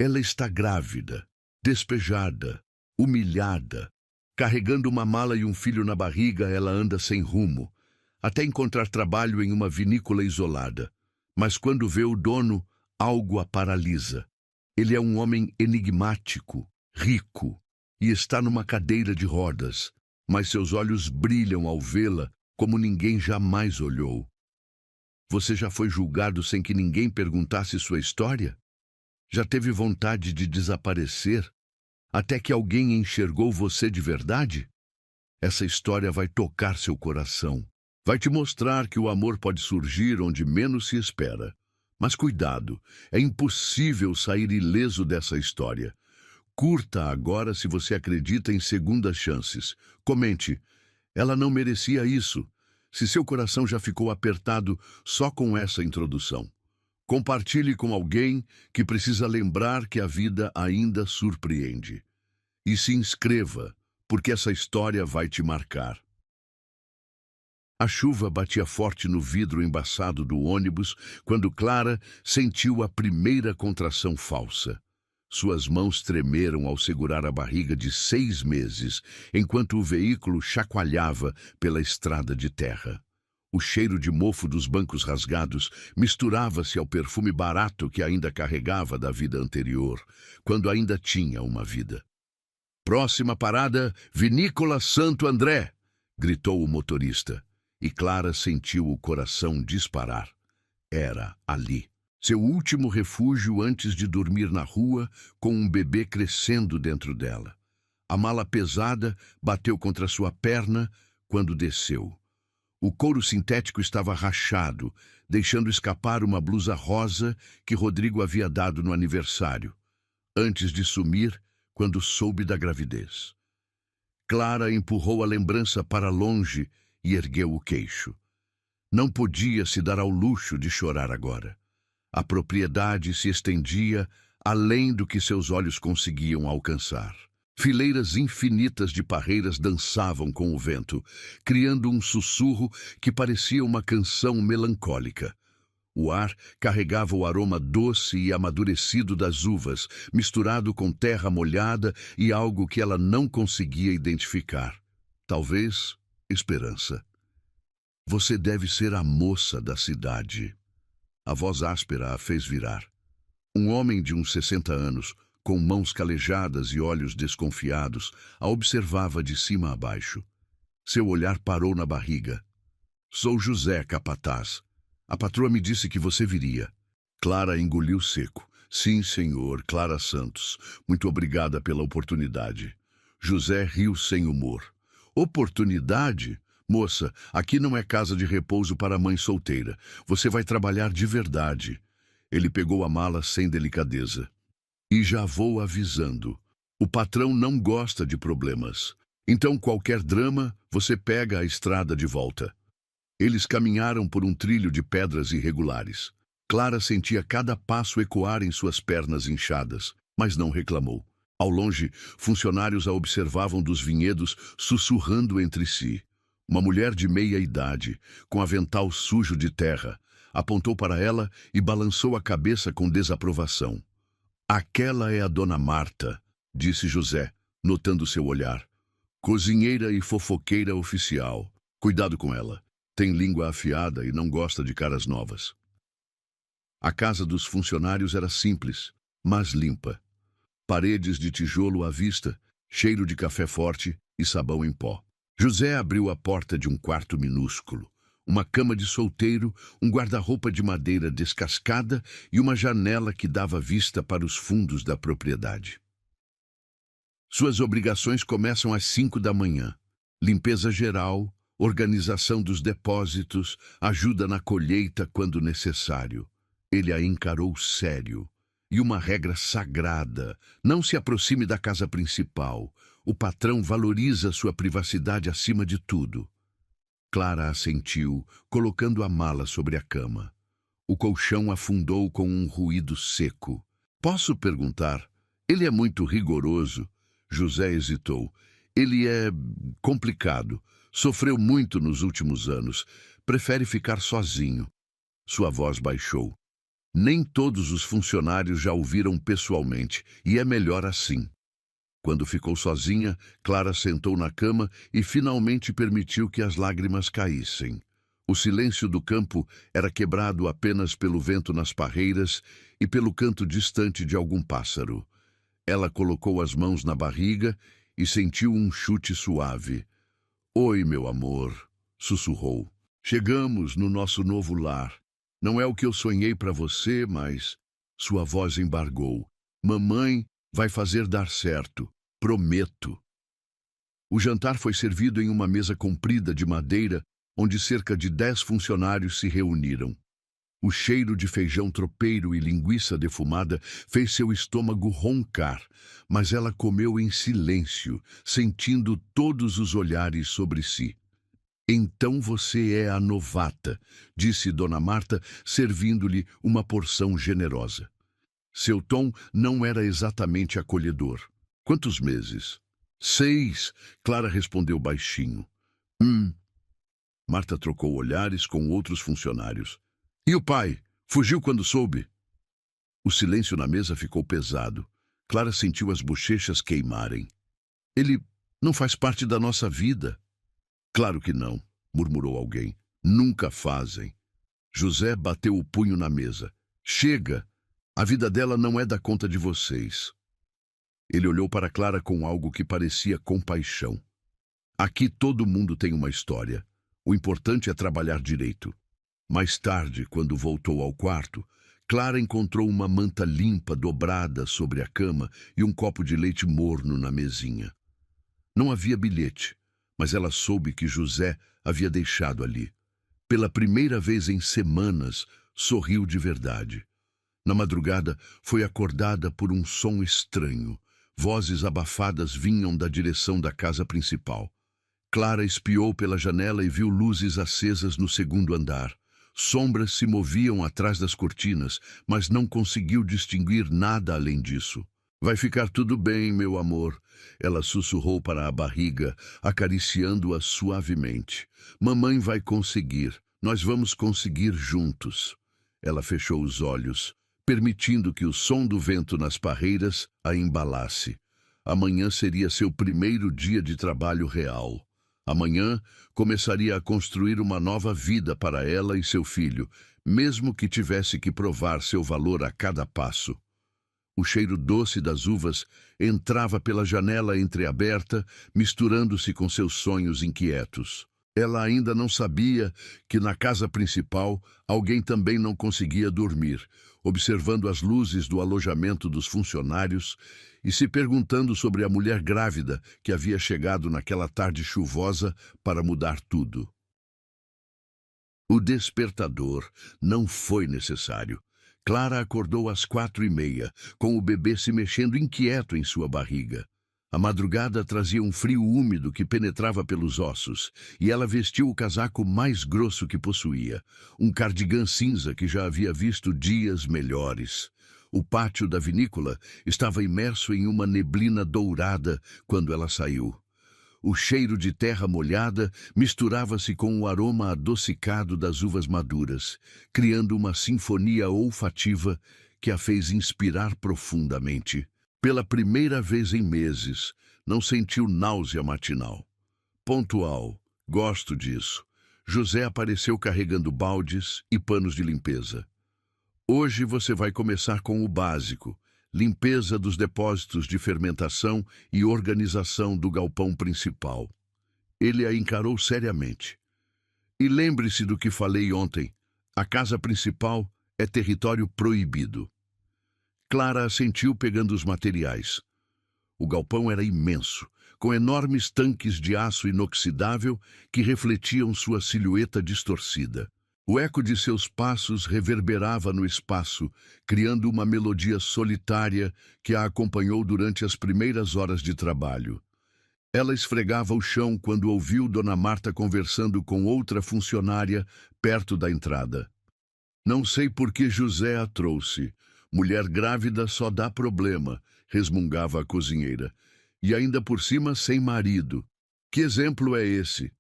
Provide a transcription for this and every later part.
Ela está grávida, despejada, humilhada. Carregando uma mala e um filho na barriga, ela anda sem rumo, até encontrar trabalho em uma vinícola isolada. Mas quando vê o dono, algo a paralisa. Ele é um homem enigmático, rico, e está numa cadeira de rodas, mas seus olhos brilham ao vê-la como ninguém jamais olhou. Você já foi julgado sem que ninguém perguntasse sua história? Já teve vontade de desaparecer, até que alguém enxergou você de verdade? Essa história vai tocar seu coração. Vai te mostrar que o amor pode surgir onde menos se espera. Mas cuidado, é impossível sair ileso dessa história. Curta agora se você acredita em segundas chances. Comente, ela não merecia isso. Se seu coração já ficou apertado só com essa introdução. Compartilhe com alguém que precisa lembrar que a vida ainda surpreende. E se inscreva, porque essa história vai te marcar. A chuva batia forte no vidro embaçado do ônibus quando Clara sentiu a primeira contração falsa. Suas mãos tremeram ao segurar a barriga de 6 meses, enquanto o veículo chacoalhava pela estrada de terra. O cheiro de mofo dos bancos rasgados misturava-se ao perfume barato que ainda carregava da vida anterior, quando ainda tinha uma vida. "Próxima parada, Vinícola Santo André!" gritou o motorista, e Clara sentiu o coração disparar. Era ali. Seu último refúgio antes de dormir na rua, com um bebê crescendo dentro dela. A mala pesada bateu contra sua perna quando desceu. O couro sintético estava rachado, deixando escapar uma blusa rosa que Rodrigo havia dado no aniversário, antes de sumir quando soube da gravidez. Clara empurrou a lembrança para longe e ergueu o queixo. Não podia se dar ao luxo de chorar agora. A propriedade se estendia além do que seus olhos conseguiam alcançar. Fileiras infinitas de parreiras dançavam com o vento, criando um sussurro que parecia uma canção melancólica. O ar carregava o aroma doce e amadurecido das uvas, misturado com terra molhada e algo que ela não conseguia identificar. Talvez esperança. "Você deve ser a moça da cidade." A voz áspera a fez virar. Um homem de uns 60 anos, com mãos calejadas e olhos desconfiados, a observava de cima a baixo. Seu olhar parou na barriga. "Sou José, capataz. A patroa me disse que você viria." Clara engoliu seco. "Sim, senhor, Clara Santos. Muito obrigada pela oportunidade." José riu sem humor. "Oportunidade? Moça, aqui não é casa de repouso para mãe solteira. Você vai trabalhar de verdade." Ele pegou a mala sem delicadeza. "E já vou avisando. O patrão não gosta de problemas. Então qualquer drama, você pega a estrada de volta." Eles caminharam por um trilho de pedras irregulares. Clara sentia cada passo ecoar em suas pernas inchadas, mas não reclamou. Ao longe, funcionários a observavam dos vinhedos, sussurrando entre si. Uma mulher de meia idade, com avental sujo de terra, apontou para ela e balançou a cabeça com desaprovação. "Aquela é a dona Marta", disse José, notando seu olhar. "Cozinheira e fofoqueira oficial. Cuidado com ela. Tem língua afiada e não gosta de caras novas." A casa dos funcionários era simples, mas limpa. Paredes de tijolo à vista, cheiro de café forte e sabão em pó. José abriu a porta de um quarto minúsculo. Uma cama de solteiro, um guarda-roupa de madeira descascada e uma janela que dava vista para os fundos da propriedade. Suas obrigações começam às 5 da manhã. Limpeza geral, organização dos depósitos, ajuda na colheita quando necessário. Ele a encarou sério. E uma regra sagrada: não se aproxime da casa principal. O patrão valoriza sua privacidade acima de tudo. Clara assentiu, colocando a mala sobre a cama. O colchão afundou com um ruído seco. "Posso perguntar? Ele é muito rigoroso." José hesitou. "Ele é complicado. Sofreu muito nos últimos anos. Prefere ficar sozinho." Sua voz baixou. Nem todos os funcionários já o viram pessoalmente, e é melhor assim. Quando ficou sozinha, Clara sentou na cama e finalmente permitiu que as lágrimas caíssem. O silêncio do campo era quebrado apenas pelo vento nas parreiras e pelo canto distante de algum pássaro. Ela colocou as mãos na barriga e sentiu um chute suave. "Oi, meu amor", sussurrou. "Chegamos no nosso novo lar. Não é o que eu sonhei para você, mas..." Sua voz embargou. "Mamãe vai fazer dar certo. Prometo." O jantar foi servido em uma mesa comprida de madeira, onde cerca de 10 funcionários se reuniram. O cheiro de feijão tropeiro e linguiça defumada fez seu estômago roncar, mas ela comeu em silêncio, sentindo todos os olhares sobre si. "Então você é a novata", disse Dona Marta, servindo-lhe uma porção generosa. Seu tom não era exatamente acolhedor. "Quantos meses?" "6", Clara respondeu baixinho. Marta trocou olhares com outros funcionários. "E o pai? Fugiu quando soube?" O silêncio na mesa ficou pesado. Clara sentiu as bochechas queimarem. "Ele não faz parte da nossa vida." "Claro que não", murmurou alguém. "Nunca fazem." José bateu o punho na mesa. "Chega! A vida dela não é da conta de vocês." Ele olhou para Clara com algo que parecia compaixão. "Aqui todo mundo tem uma história. O importante é trabalhar direito." Mais tarde, quando voltou ao quarto, Clara encontrou uma manta limpa dobrada sobre a cama e um copo de leite morno na mesinha. Não havia bilhete, mas ela soube que José havia deixado ali. Pela primeira vez em semanas, sorriu de verdade. Na madrugada, foi acordada por um som estranho. Vozes abafadas vinham da direção da casa principal. Clara espiou pela janela e viu luzes acesas no segundo andar. Sombras se moviam atrás das cortinas, mas não conseguiu distinguir nada além disso. "Vai ficar tudo bem, meu amor", ela sussurrou para a barriga, acariciando-a suavemente. "Mamãe vai conseguir. Nós vamos conseguir juntos." Ela fechou os olhos, permitindo que o som do vento nas parreiras a embalasse. Amanhã seria seu primeiro dia de trabalho real. Amanhã começaria a construir uma nova vida para ela e seu filho, mesmo que tivesse que provar seu valor a cada passo. O cheiro doce das uvas entrava pela janela entreaberta, misturando-se com seus sonhos inquietos. Ela ainda não sabia que na casa principal alguém também não conseguia dormir, observando as luzes do alojamento dos funcionários e se perguntando sobre a mulher grávida que havia chegado naquela tarde chuvosa para mudar tudo. O despertador não foi necessário. Clara acordou às 4h30, com o bebê se mexendo inquieto em sua barriga. A madrugada trazia um frio úmido que penetrava pelos ossos, e ela vestiu o casaco mais grosso que possuía, um cardigã cinza que já havia visto dias melhores. O pátio da vinícola estava imerso em uma neblina dourada quando ela saiu. O cheiro de terra molhada misturava-se com o aroma adocicado das uvas maduras, criando uma sinfonia olfativa que a fez inspirar profundamente. Pela primeira vez em meses, não sentiu náusea matinal. Pontual, gosto disso. José apareceu carregando baldes e panos de limpeza. "Hoje você vai começar com o básico: limpeza dos depósitos de fermentação e organização do galpão principal." Ele a encarou seriamente. "E lembre-se do que falei ontem: a casa principal é território proibido." Clara assentiu pegando os materiais. O galpão era imenso, com enormes tanques de aço inoxidável que refletiam sua silhueta distorcida. O eco de seus passos reverberava no espaço, criando uma melodia solitária que a acompanhou durante as primeiras horas de trabalho. Ela esfregava o chão quando ouviu Dona Marta conversando com outra funcionária perto da entrada. "Não sei por que José a trouxe. Mulher grávida só dá problema", resmungava a cozinheira. "E ainda por cima sem marido. Que exemplo é esse?"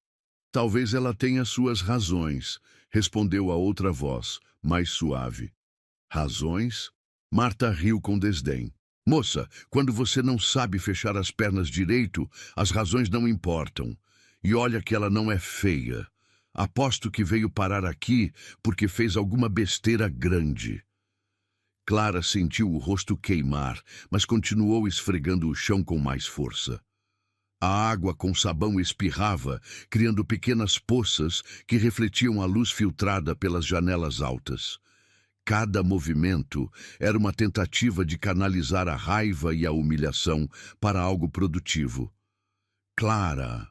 "Talvez ela tenha suas razões", respondeu a outra voz, mais suave. Razões? Marta riu com desdém. Moça, quando você não sabe fechar as pernas direito, as razões não importam. E olha que ela não é feia. Aposto que veio parar aqui porque fez alguma besteira grande. Clara sentiu o rosto queimar, mas continuou esfregando o chão com mais força. A água com sabão espirrava, criando pequenas poças que refletiam a luz filtrada pelas janelas altas. Cada movimento era uma tentativa de canalizar a raiva e a humilhação para algo produtivo. Clara!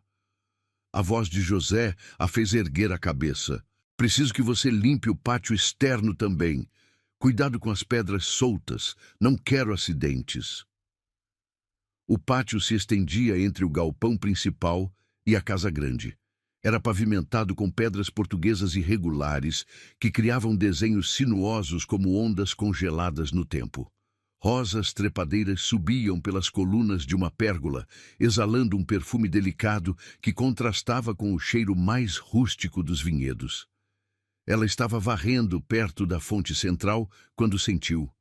A voz de José a fez erguer a cabeça. Preciso que você limpe o pátio externo também. Cuidado com as pedras soltas. Não quero acidentes. O pátio se estendia entre o galpão principal e a casa grande. Era pavimentado com pedras portuguesas irregulares que criavam desenhos sinuosos como ondas congeladas no tempo. Rosas trepadeiras subiam pelas colunas de uma pérgola, exalando um perfume delicado que contrastava com o cheiro mais rústico dos vinhedos. Ela estava varrendo perto da fonte central quando sentiu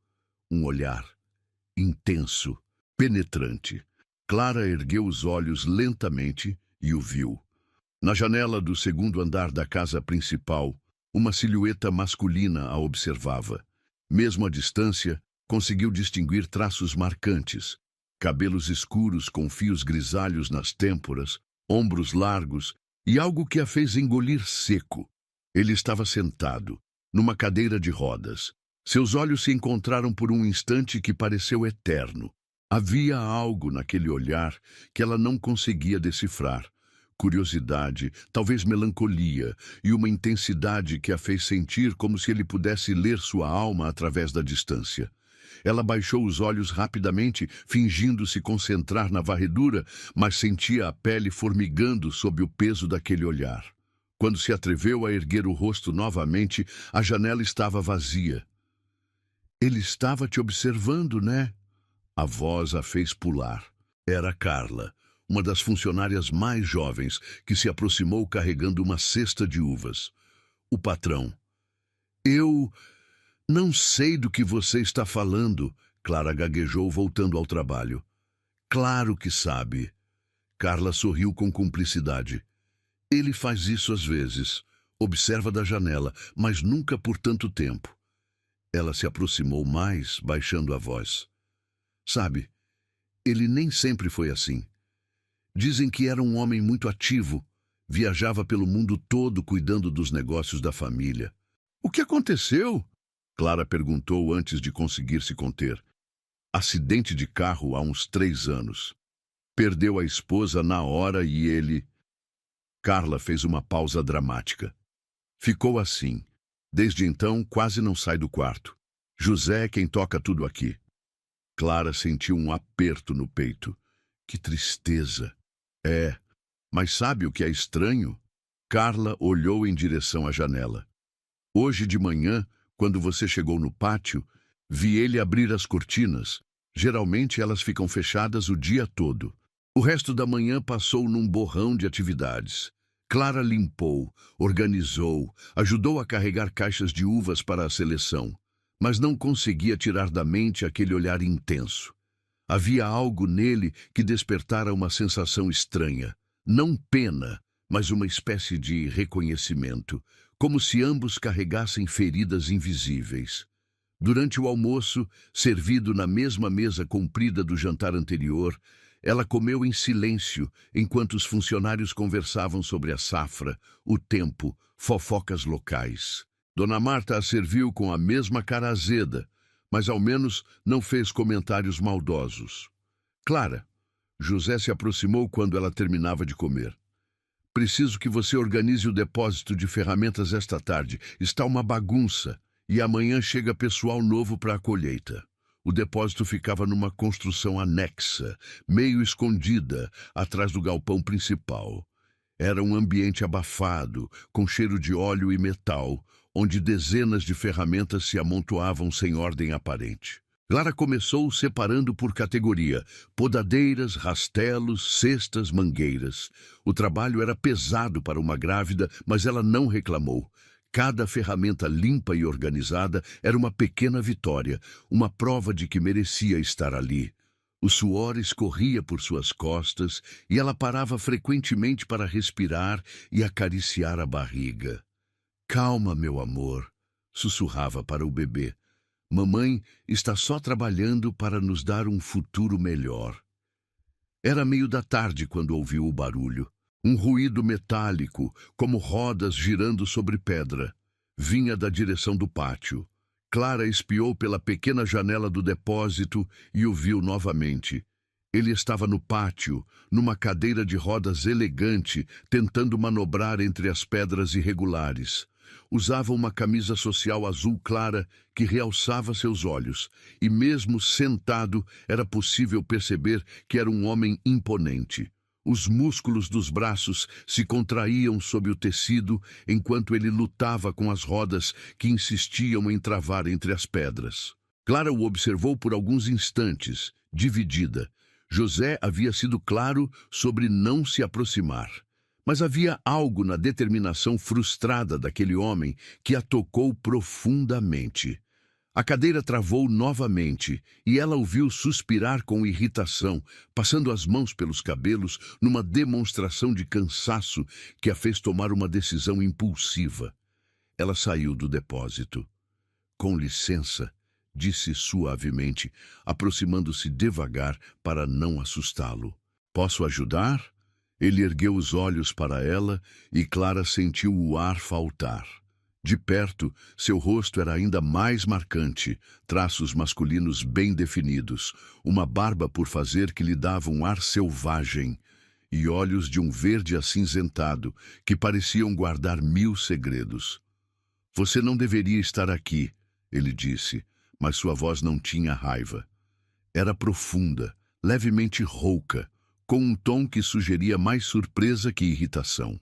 um olhar intenso, penetrante. Clara ergueu os olhos lentamente e o viu. Na janela do segundo andar da casa principal, uma silhueta masculina a observava. Mesmo à distância, conseguiu distinguir traços marcantes. Cabelos escuros com fios grisalhos nas têmporas, ombros largos e algo que a fez engolir seco. Ele estava sentado, numa cadeira de rodas. Seus olhos se encontraram por um instante que pareceu eterno. Havia algo naquele olhar que ela não conseguia decifrar. Curiosidade, talvez melancolia, e uma intensidade que a fez sentir como se ele pudesse ler sua alma através da distância. Ela baixou os olhos rapidamente, fingindo se concentrar na varredura, mas sentia a pele formigando sob o peso daquele olhar. Quando se atreveu a erguer o rosto novamente, a janela estava vazia. Ele estava te observando, né? A voz a fez pular. Era Carla, uma das funcionárias mais jovens, que se aproximou carregando uma cesta de uvas. O patrão. Eu não sei do que você está falando, Clara gaguejou, voltando ao trabalho. Claro que sabe. Carla sorriu com cumplicidade. Ele faz isso às vezes. Observa da janela, mas nunca por tanto tempo. Ela se aproximou mais, baixando a voz. Sabe, ele nem sempre foi assim. Dizem que era um homem muito ativo. Viajava pelo mundo todo cuidando dos negócios da família. O que aconteceu? Clara perguntou antes de conseguir se conter. Acidente de carro há uns 3 anos. Perdeu a esposa na hora e ele... Carla fez uma pausa dramática. Ficou assim. Desde então, quase não sai do quarto. José é quem toca tudo aqui. Clara sentiu um aperto no peito. Que tristeza. É, mas sabe o que é estranho? Carla olhou em direção à janela. Hoje de manhã, quando você chegou no pátio, vi ele abrir as cortinas. Geralmente elas ficam fechadas o dia todo. O resto da manhã passou num borrão de atividades. Clara limpou, organizou, ajudou a carregar caixas de uvas para a seleção, mas não conseguia tirar da mente aquele olhar intenso. Havia algo nele que despertara uma sensação estranha. Não pena, mas uma espécie de reconhecimento, como se ambos carregassem feridas invisíveis. Durante o almoço, servido na mesma mesa comprida do jantar anterior, ela comeu em silêncio enquanto os funcionários conversavam sobre a safra, o tempo, fofocas locais. Dona Marta a serviu com a mesma cara azeda, mas ao menos não fez comentários maldosos. Clara, José se aproximou quando ela terminava de comer. Preciso que você organize o depósito de ferramentas esta tarde. Está uma bagunça e amanhã chega pessoal novo para a colheita. O depósito ficava numa construção anexa, meio escondida, atrás do galpão principal. Era um ambiente abafado, com cheiro de óleo e metal, onde dezenas de ferramentas se amontoavam sem ordem aparente. Clara começou separando por categoria: podadeiras, rastelos, cestas, mangueiras. O trabalho era pesado para uma grávida, mas ela não reclamou. Cada ferramenta limpa e organizada era uma pequena vitória, uma prova de que merecia estar ali. O suor escorria por suas costas e ela parava frequentemente para respirar e acariciar a barriga. Calma, meu amor, sussurrava para o bebê. Mamãe está só trabalhando para nos dar um futuro melhor. Era meio da tarde quando ouviu o barulho. Um ruído metálico, como rodas girando sobre pedra. Vinha da direção do pátio. Clara espiou pela pequena janela do depósito e o viu novamente. Ele estava no pátio, numa cadeira de rodas elegante, tentando manobrar entre as pedras irregulares. Usava uma camisa social azul clara que realçava seus olhos, e mesmo sentado era possível perceber que era um homem imponente. Os músculos dos braços se contraíam sob o tecido enquanto ele lutava com as rodas que insistiam em travar entre as pedras. Clara o observou por alguns instantes, dividida. José havia sido claro sobre não se aproximar. Mas havia algo na determinação frustrada daquele homem que a tocou profundamente. A cadeira travou novamente e ela o viu suspirar com irritação, passando as mãos pelos cabelos numa demonstração de cansaço que a fez tomar uma decisão impulsiva. Ela saiu do depósito. Com licença, disse suavemente, aproximando-se devagar para não assustá-lo. Posso ajudar? Ele ergueu os olhos para ela e Clara sentiu o ar faltar. De perto, seu rosto era ainda mais marcante, traços masculinos bem definidos, uma barba por fazer que lhe dava um ar selvagem, e olhos de um verde acinzentado que pareciam guardar 1000 segredos. Você não deveria estar aqui, ele disse, mas sua voz não tinha raiva. Era profunda, levemente rouca, com um tom que sugeria mais surpresa que irritação.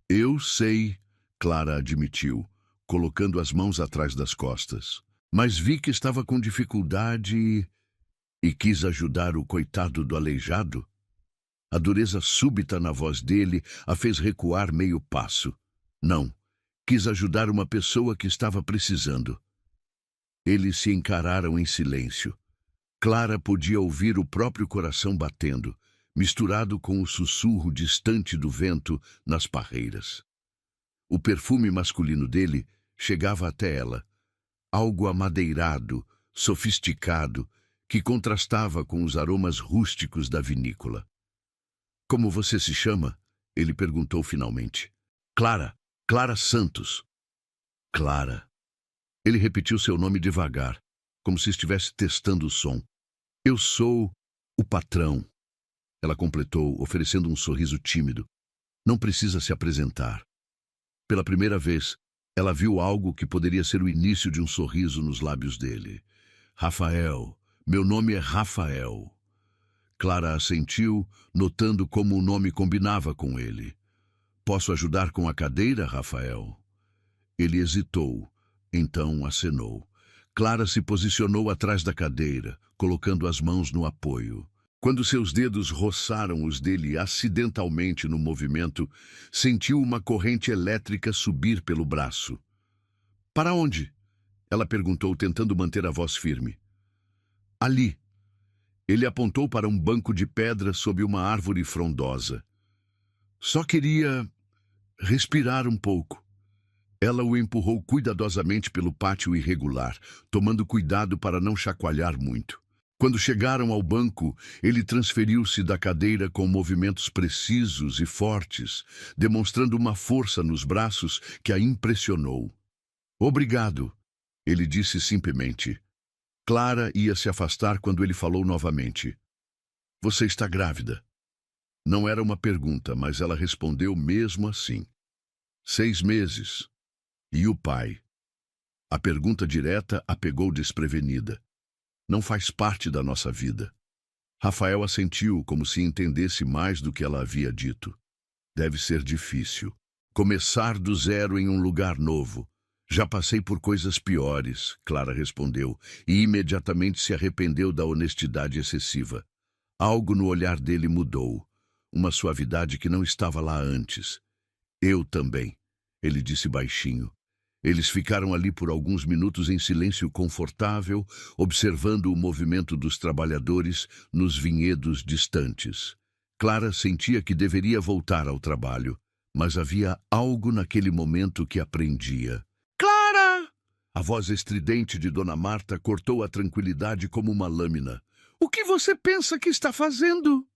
Eu sei, Clara admitiu, colocando as mãos atrás das costas. Mas vi que estava com dificuldade e quis ajudar o coitado do aleijado. A dureza súbita na voz dele a fez recuar meio passo. Não, quis ajudar uma pessoa que estava precisando. Eles se encararam em silêncio. Clara podia ouvir o próprio coração batendo, misturado com o sussurro distante do vento nas parreiras. O perfume masculino dele chegava até ela, algo amadeirado, sofisticado, que contrastava com os aromas rústicos da vinícola. Como você se chama? Ele perguntou finalmente. Clara, Clara Santos. Clara. Ele repetiu seu nome devagar, como se estivesse testando o som. Eu sou o patrão. Ela completou, oferecendo um sorriso tímido. Não precisa se apresentar. Pela primeira vez, ela viu algo que poderia ser o início de um sorriso nos lábios dele. Rafael. Meu nome é Rafael. Clara assentiu, notando como o nome combinava com ele. Posso ajudar com a cadeira, Rafael? Ele hesitou, então acenou. Clara se posicionou atrás da cadeira, colocando as mãos no apoio. Quando seus dedos roçaram os dele acidentalmente no movimento, sentiu uma corrente elétrica subir pelo braço. Para onde? Ela perguntou, tentando manter a voz firme. Ali. Ele apontou para um banco de pedra sob uma árvore frondosa. Só queria respirar um pouco. Ela o empurrou cuidadosamente pelo pátio irregular, tomando cuidado para não chacoalhar muito. Quando chegaram ao banco, ele transferiu-se da cadeira com movimentos precisos e fortes, demonstrando uma força nos braços que a impressionou. Obrigado, ele disse simplesmente. Clara ia se afastar quando ele falou novamente. Você está grávida? Não era uma pergunta, mas ela respondeu mesmo assim. 6 meses. E o pai? A pergunta direta a pegou desprevenida. Não faz parte da nossa vida. Rafael assentiu como se entendesse mais do que ela havia dito. Deve ser difícil. Começar do zero em um lugar novo. Já passei por coisas piores, Clara respondeu, e imediatamente se arrependeu da honestidade excessiva. Algo no olhar dele mudou. Uma suavidade que não estava lá antes. Eu também. ele disse baixinho. Eles ficaram ali por alguns minutos em silêncio confortável, observando o movimento dos trabalhadores nos vinhedos distantes. Clara sentia que deveria voltar ao trabalho, mas havia algo naquele momento que a prendia. Clara! A voz estridente de Dona Marta cortou a tranquilidade como uma lâmina. O que você pensa que está fazendo?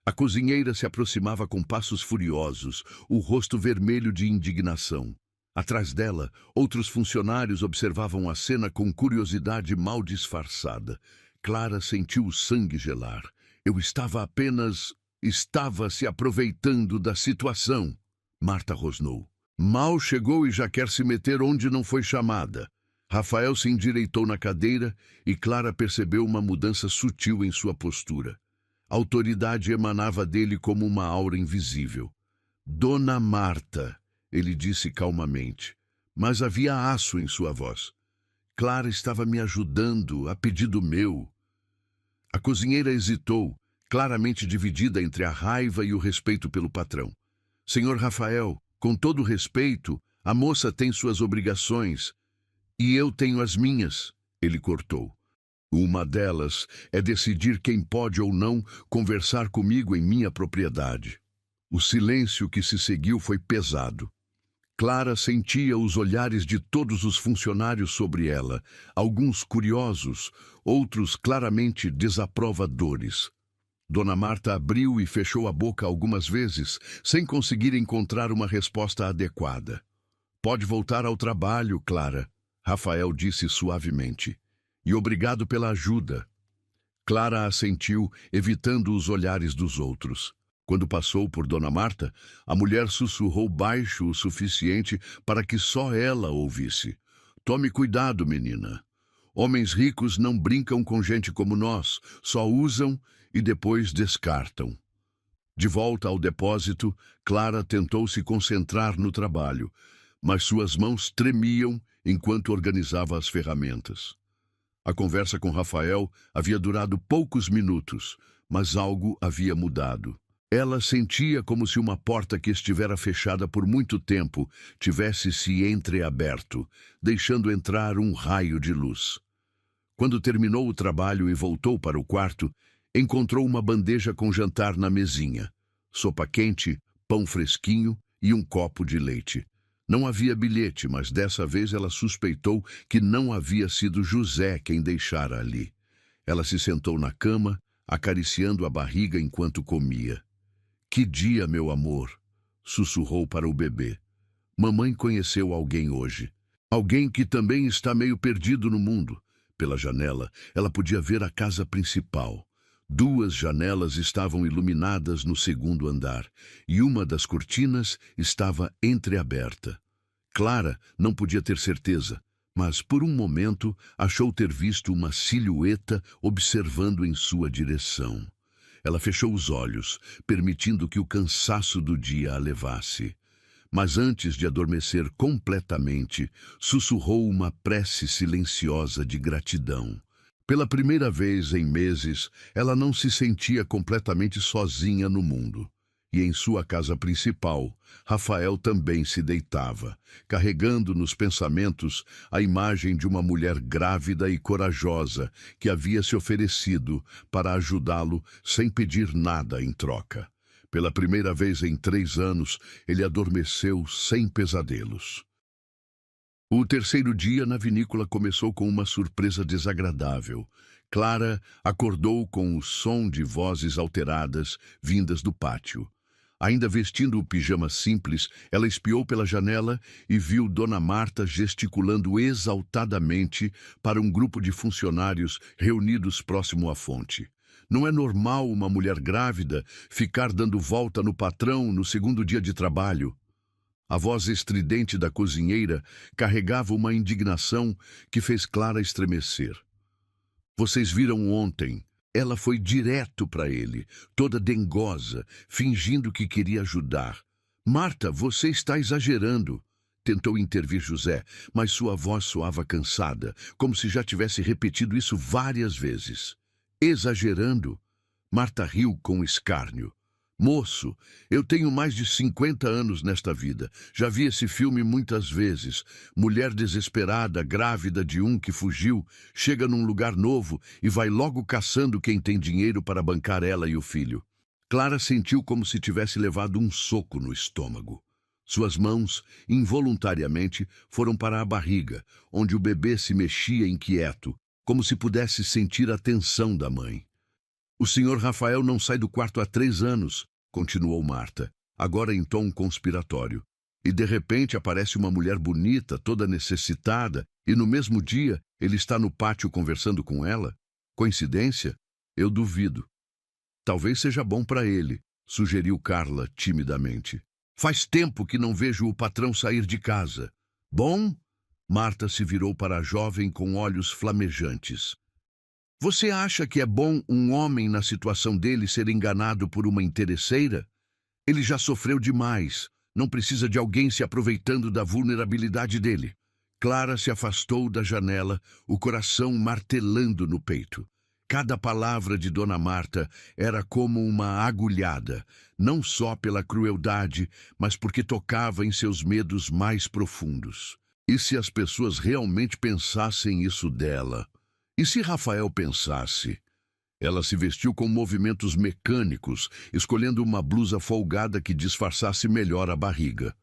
A cozinheira se aproximava com passos furiosos, o rosto vermelho de indignação. Atrás dela, outros funcionários observavam a cena com curiosidade mal disfarçada. Clara sentiu o sangue gelar. Estava se aproveitando da situação. Marta rosnou. Mal chegou e já quer se meter onde não foi chamada. Rafael se endireitou na cadeira e Clara percebeu uma mudança sutil em sua postura. A autoridade emanava dele como uma aura invisível. Dona Marta, ele disse calmamente, mas havia aço em sua voz. Clara estava me ajudando, a pedido meu. A cozinheira hesitou, claramente dividida entre a raiva e o respeito pelo patrão. Senhor Rafael, com todo respeito, a moça tem suas obrigações e eu tenho as minhas, ele cortou. Uma delas é decidir quem pode ou não conversar comigo em minha propriedade. O silêncio que se seguiu foi pesado. Clara sentia os olhares de todos os funcionários sobre ela, alguns curiosos, outros claramente desaprovadores. Dona Marta abriu e fechou a boca algumas vezes, sem conseguir encontrar uma resposta adequada. Pode voltar ao trabalho, Clara, Rafael disse suavemente. E obrigado pela ajuda. Clara assentiu, evitando os olhares dos outros. Quando passou por Dona Marta, a mulher sussurrou baixo o suficiente para que só ela ouvisse. Tome cuidado, menina. Homens ricos não brincam com gente como nós, só usam e depois descartam. De volta ao depósito, Clara tentou se concentrar no trabalho, mas suas mãos tremiam enquanto organizava as ferramentas. A conversa com Rafael havia durado poucos minutos, mas algo havia mudado. Ela sentia como se uma porta que estivera fechada por muito tempo tivesse se entreaberto, deixando entrar um raio de luz. Quando terminou o trabalho e voltou para o quarto, encontrou uma bandeja com jantar na mesinha, sopa quente, pão fresquinho e um copo de leite. Não havia bilhete, mas dessa vez ela suspeitou que não havia sido José quem deixara ali. Ela se sentou na cama, acariciando a barriga enquanto comia. Que dia, meu amor, sussurrou para o bebê. Mamãe conheceu alguém hoje. Alguém que também está meio perdido no mundo. Pela janela, ela podia ver a casa principal. 2 janelas estavam iluminadas no segundo andar, e uma das cortinas estava entreaberta. Clara não podia ter certeza, mas por um momento achou ter visto uma silhueta observando em sua direção. Ela fechou os olhos, permitindo que o cansaço do dia a levasse. Mas antes de adormecer completamente, sussurrou uma prece silenciosa de gratidão. Pela primeira vez em meses, ela não se sentia completamente sozinha no mundo. E em sua casa principal, Rafael também se deitava, carregando nos pensamentos a imagem de uma mulher grávida e corajosa que havia se oferecido para ajudá-lo sem pedir nada em troca. Pela primeira vez em 3 anos, ele adormeceu sem pesadelos. O terceiro dia na vinícola começou com uma surpresa desagradável. Clara acordou com o som de vozes alteradas vindas do pátio. Ainda vestindo o pijama simples, ela espiou pela janela e viu Dona Marta gesticulando exaltadamente para um grupo de funcionários reunidos próximo à fonte. Não é normal uma mulher grávida ficar dando volta no patrão no segundo dia de trabalho. A voz estridente da cozinheira carregava uma indignação que fez Clara estremecer. Vocês viram ontem. Ela foi direto para ele, toda dengosa, fingindo que queria ajudar. Marta, você está exagerando. Tentou intervir José, mas sua voz soava cansada, como se já tivesse repetido isso várias vezes. Exagerando? Marta riu com escárnio. Moço, eu tenho mais de 50 anos nesta vida. Já vi esse filme muitas vezes. Mulher desesperada, grávida de um que fugiu, chega num lugar novo e vai logo caçando quem tem dinheiro para bancar ela e o filho. Clara sentiu como se tivesse levado um soco no estômago. Suas mãos, involuntariamente, foram para a barriga, onde o bebê se mexia inquieto, como se pudesse sentir a tensão da mãe. O senhor Rafael não sai do quarto há 3 anos, continuou Marta, agora em tom conspiratório. E de repente aparece uma mulher bonita, toda necessitada, e no mesmo dia ele está no pátio conversando com ela? Coincidência? Eu duvido. Talvez seja bom para ele, sugeriu Carla timidamente. Faz tempo que não vejo o patrão sair de casa. Bom? Marta se virou para a jovem com olhos flamejantes. Você acha que é bom um homem na situação dele ser enganado por uma interesseira? Ele já sofreu demais. Não precisa de alguém se aproveitando da vulnerabilidade dele. Clara se afastou da janela, o coração martelando no peito. Cada palavra de Dona Marta era como uma agulhada, não só pela crueldade, mas porque tocava em seus medos mais profundos. E se as pessoas realmente pensassem isso dela? E se Rafael pensasse? Ela se vestiu com movimentos mecânicos, escolhendo uma blusa folgada que disfarçasse melhor a barriga.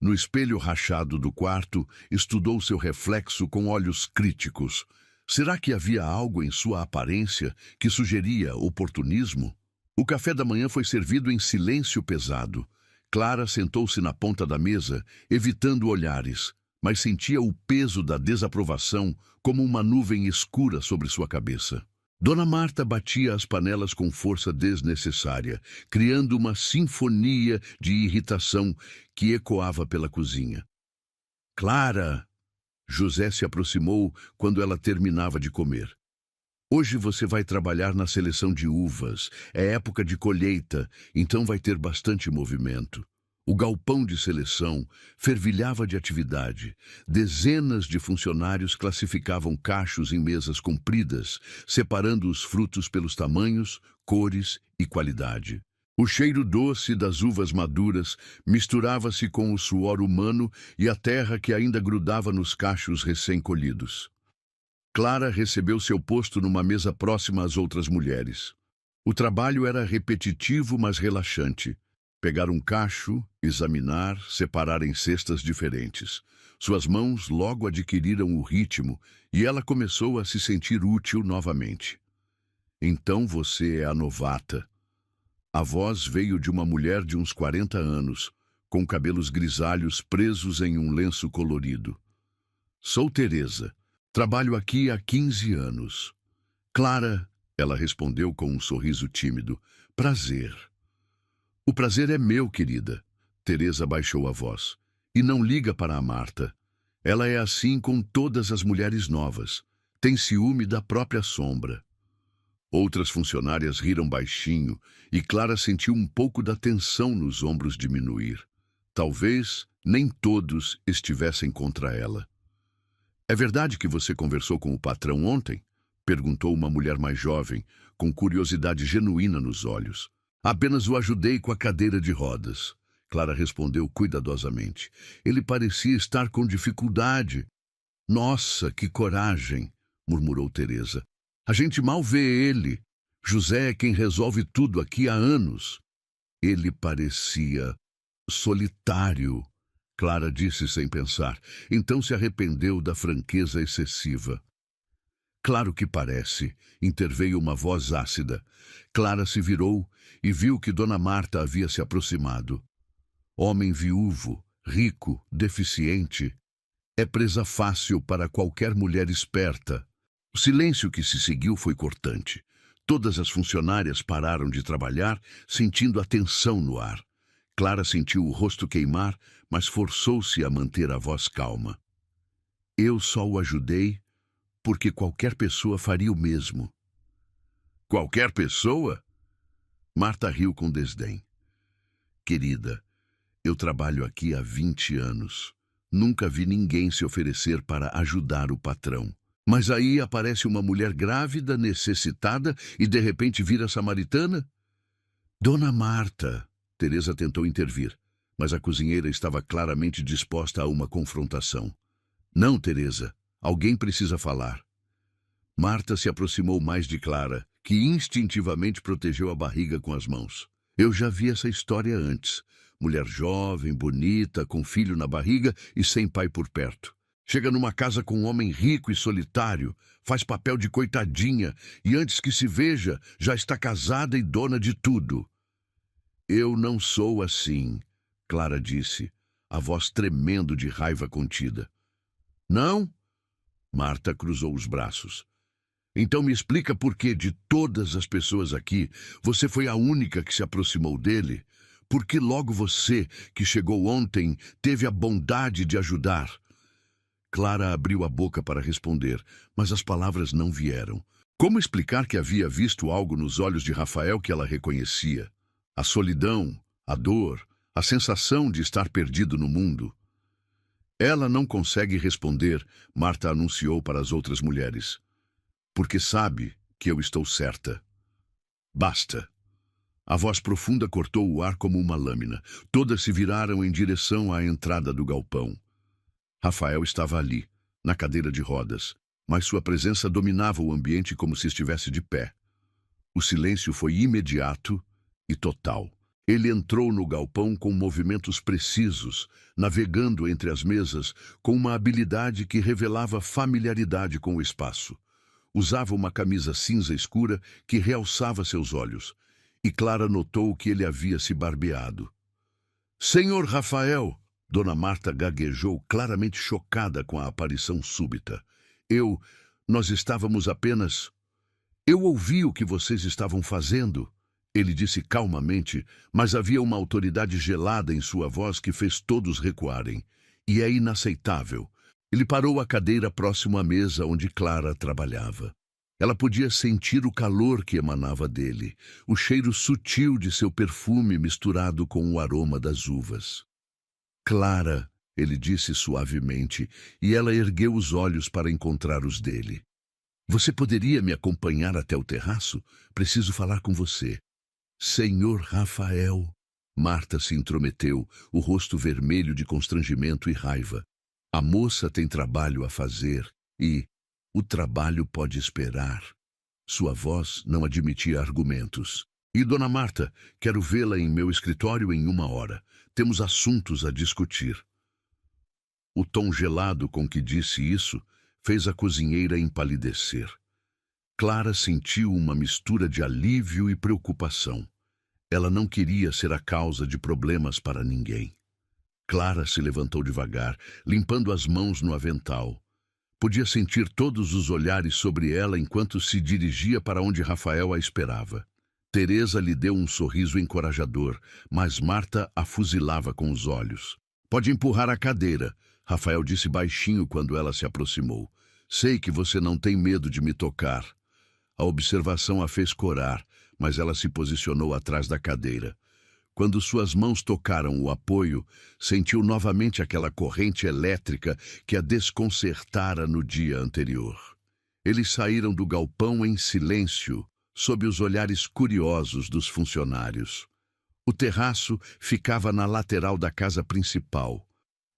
No espelho rachado do quarto, estudou seu reflexo com olhos críticos. Será que havia algo em sua aparência que sugeria oportunismo? O café da manhã foi servido em silêncio pesado. Clara sentou-se na ponta da mesa, evitando olhares, mas sentia o peso da desaprovação como uma nuvem escura sobre sua cabeça. Dona Marta batia as panelas com força desnecessária, criando uma sinfonia de irritação que ecoava pela cozinha. Clara! José se aproximou quando ela terminava de comer. Hoje você vai trabalhar na seleção de uvas. É época de colheita, então vai ter bastante movimento. O galpão de seleção fervilhava de atividade. Dezenas de funcionários classificavam cachos em mesas compridas, separando os frutos pelos tamanhos, cores e qualidade. O cheiro doce das uvas maduras misturava-se com o suor humano e a terra que ainda grudava nos cachos recém-colhidos. Clara recebeu seu posto numa mesa próxima às outras mulheres. O trabalho era repetitivo, mas relaxante. Pegar um cacho, examinar, separar em cestas diferentes. Suas mãos logo adquiriram o ritmo e ela começou a se sentir útil novamente. Então você é a novata. A voz veio de uma mulher de uns 40 anos, com cabelos grisalhos presos em um lenço colorido. Sou Teresa. Trabalho aqui há 15 anos. Clara, ela respondeu com um sorriso tímido. Prazer. O prazer é meu, querida. Teresa baixou a voz. E não liga para a Marta. Ela é assim com todas as mulheres novas. Tem ciúme da própria sombra. Outras funcionárias riram baixinho e Clara sentiu um pouco da tensão nos ombros diminuir. Talvez nem todos estivessem contra ela. É verdade que você conversou com o patrão ontem? Perguntou uma mulher mais jovem, com curiosidade genuína nos olhos. Apenas o ajudei com a cadeira de rodas. Clara respondeu cuidadosamente. Ele parecia estar com dificuldade. Nossa, que coragem, murmurou Teresa. A gente mal vê ele. José é quem resolve tudo aqui há anos. Ele parecia solitário, Clara disse sem pensar. Então se arrependeu da franqueza excessiva. Claro que parece, interveio uma voz ácida. Clara se virou e viu que Dona Marta havia se aproximado. Homem viúvo, rico, deficiente. É presa fácil para qualquer mulher esperta. O silêncio que se seguiu foi cortante. Todas as funcionárias pararam de trabalhar, sentindo a tensão no ar. Clara sentiu o rosto queimar, mas forçou-se a manter a voz calma. Eu só o ajudei porque qualquer pessoa faria o mesmo. Qualquer pessoa? Marta riu com desdém. Querida, eu trabalho aqui há 20 anos. Nunca vi ninguém se oferecer para ajudar o patrão. Mas aí aparece uma mulher grávida, necessitada, e de repente vira samaritana? Dona Marta, Teresa tentou intervir, mas a cozinheira estava claramente disposta a uma confrontação. Não, Teresa, alguém precisa falar. Marta se aproximou mais de Clara, que instintivamente protegeu a barriga com as mãos. Eu já vi essa história antes. Mulher jovem, bonita, com filho na barriga e sem pai por perto. Chega numa casa com um homem rico e solitário, faz papel de coitadinha e antes que se veja, já está casada e dona de tudo. Eu não sou assim, Clara disse, a voz tremendo de raiva contida. Não? Marta cruzou os braços. Então me explica por que, de todas as pessoas aqui, você foi a única que se aproximou dele? Por que logo você, que chegou ontem, teve a bondade de ajudar? Clara abriu a boca para responder, mas as palavras não vieram. Como explicar que havia visto algo nos olhos de Rafael que ela reconhecia? A solidão, a dor, a sensação de estar perdido no mundo. Ela não consegue responder, Marta anunciou para as outras mulheres. Porque sabe que eu estou certa. Basta. A voz profunda cortou o ar como uma lâmina. Todas se viraram em direção à entrada do galpão. Rafael estava ali, na cadeira de rodas, mas sua presença dominava o ambiente como se estivesse de pé. O silêncio foi imediato e total. Ele entrou no galpão com movimentos precisos, navegando entre as mesas com uma habilidade que revelava familiaridade com o espaço. Usava uma camisa cinza escura que realçava seus olhos, e Clara notou que ele havia se barbeado. Senhor Rafael! Dona Marta gaguejou, claramente chocada com a aparição súbita. Nós estávamos apenas... Eu ouvi o que vocês estavam fazendo, ele disse calmamente, mas havia uma autoridade gelada em sua voz que fez todos recuarem. E é inaceitável. Ele parou a cadeira próximo à mesa onde Clara trabalhava. Ela podia sentir o calor que emanava dele, o cheiro sutil de seu perfume misturado com o aroma das uvas. Clara, ele disse suavemente, e ela ergueu os olhos para encontrar os dele. Você poderia me acompanhar até o terraço? Preciso falar com você. Senhor Rafael. Marta se intrometeu, o rosto vermelho de constrangimento e raiva. A moça tem trabalho a fazer e o trabalho pode esperar. Sua voz não admitia argumentos. E Dona Marta, quero vê-la em meu escritório em 1 hora. Temos assuntos a discutir. O tom gelado com que disse isso fez a cozinheira empalidecer. Clara sentiu uma mistura de alívio e preocupação. Ela não queria ser a causa de problemas para ninguém. Clara se levantou devagar, limpando as mãos no avental. Podia sentir todos os olhares sobre ela enquanto se dirigia para onde Rafael a esperava. Teresa lhe deu um sorriso encorajador, mas Marta a fuzilava com os olhos. Pode empurrar a cadeira, Rafael disse baixinho quando ela se aproximou. Sei que você não tem medo de me tocar. A observação a fez corar, mas ela se posicionou atrás da cadeira. Quando suas mãos tocaram o apoio, sentiu novamente aquela corrente elétrica que a desconcertara no dia anterior. Eles saíram do galpão em silêncio, sob os olhares curiosos dos funcionários. O terraço ficava na lateral da casa principal,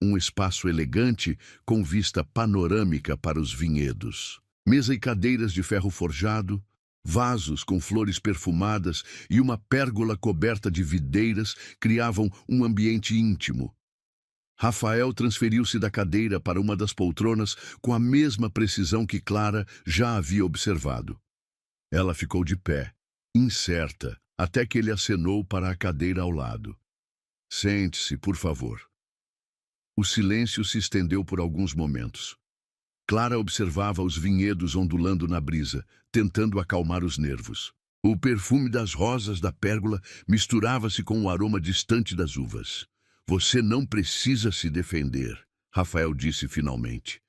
um espaço elegante com vista panorâmica para os vinhedos. Mesa e cadeiras de ferro forjado, vasos com flores perfumadas e uma pérgola coberta de videiras criavam um ambiente íntimo. Rafael transferiu-se da cadeira para uma das poltronas com a mesma precisão que Clara já havia observado. Ela ficou de pé, incerta, até que ele acenou para a cadeira ao lado. Sente-se, por favor. O silêncio se estendeu por alguns momentos. Clara observava os vinhedos ondulando na brisa, tentando acalmar os nervos. O perfume das rosas da pérgola misturava-se com o aroma distante das uvas. Você não precisa se defender, Rafael disse finalmente.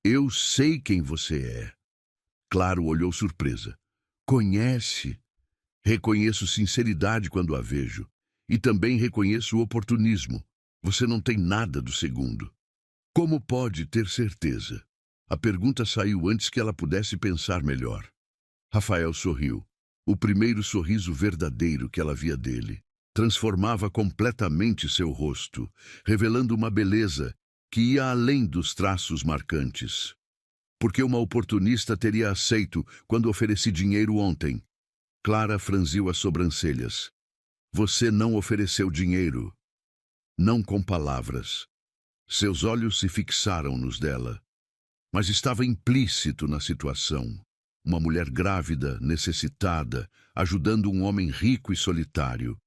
Eu sei quem você é. Clara olhou surpresa. Conhece? Reconheço sinceridade quando a vejo. E também reconheço o oportunismo. Você não tem nada do segundo. Como pode ter certeza? A pergunta saiu antes que ela pudesse pensar melhor. Rafael sorriu. O primeiro sorriso verdadeiro que ela via dele transformava completamente seu rosto, revelando uma beleza que ia além dos traços marcantes. Porque uma oportunista teria aceito quando ofereci dinheiro ontem. Clara franziu as sobrancelhas. Você não ofereceu dinheiro. Não com palavras. Seus olhos se fixaram nos dela. Mas estava implícito na situação. Uma mulher grávida, necessitada, ajudando um homem rico e solitário.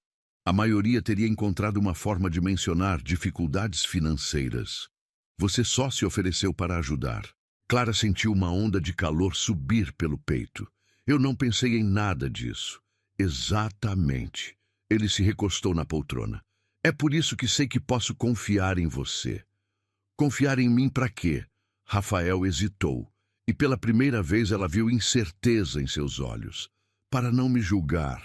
A maioria teria encontrado uma forma de mencionar dificuldades financeiras. Você só se ofereceu para ajudar. Clara sentiu uma onda de calor subir pelo peito. Eu não pensei em nada disso. Exatamente. Ele se recostou na poltrona. É por isso que sei que posso confiar em você. Confiar em mim para quê? Rafael hesitou, e pela primeira vez ela viu incerteza em seus olhos. Para não me julgar.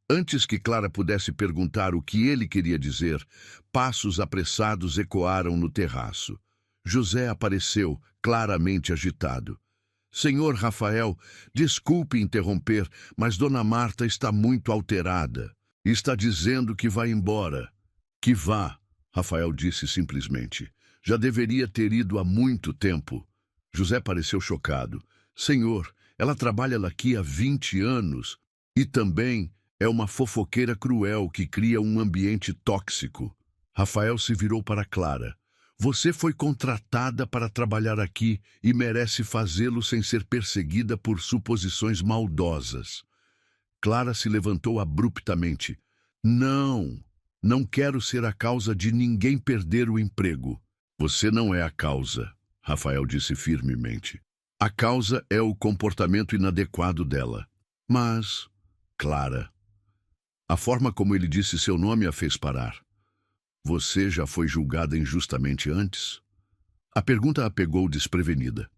Antes que Clara pudesse perguntar o que ele queria dizer, passos apressados ecoaram no terraço. José apareceu, claramente agitado. Senhor Rafael, desculpe interromper, mas Dona Marta está muito alterada. Está dizendo que vai embora. Que vá, Rafael disse simplesmente. Já deveria ter ido há muito tempo. José pareceu chocado. Senhor, ela trabalha aqui há 20 anos. E também é uma fofoqueira cruel que cria um ambiente tóxico. Rafael se virou para Clara. Você foi contratada para trabalhar aqui e merece fazê-lo sem ser perseguida por suposições maldosas. Clara se levantou abruptamente. Não quero ser a causa de ninguém perder o emprego. Você não é a causa, Rafael disse firmemente. A causa é o comportamento inadequado dela. Mas, Clara, a forma como ele disse seu nome a fez parar. Você já foi julgada injustamente antes? A pergunta a pegou desprevenida.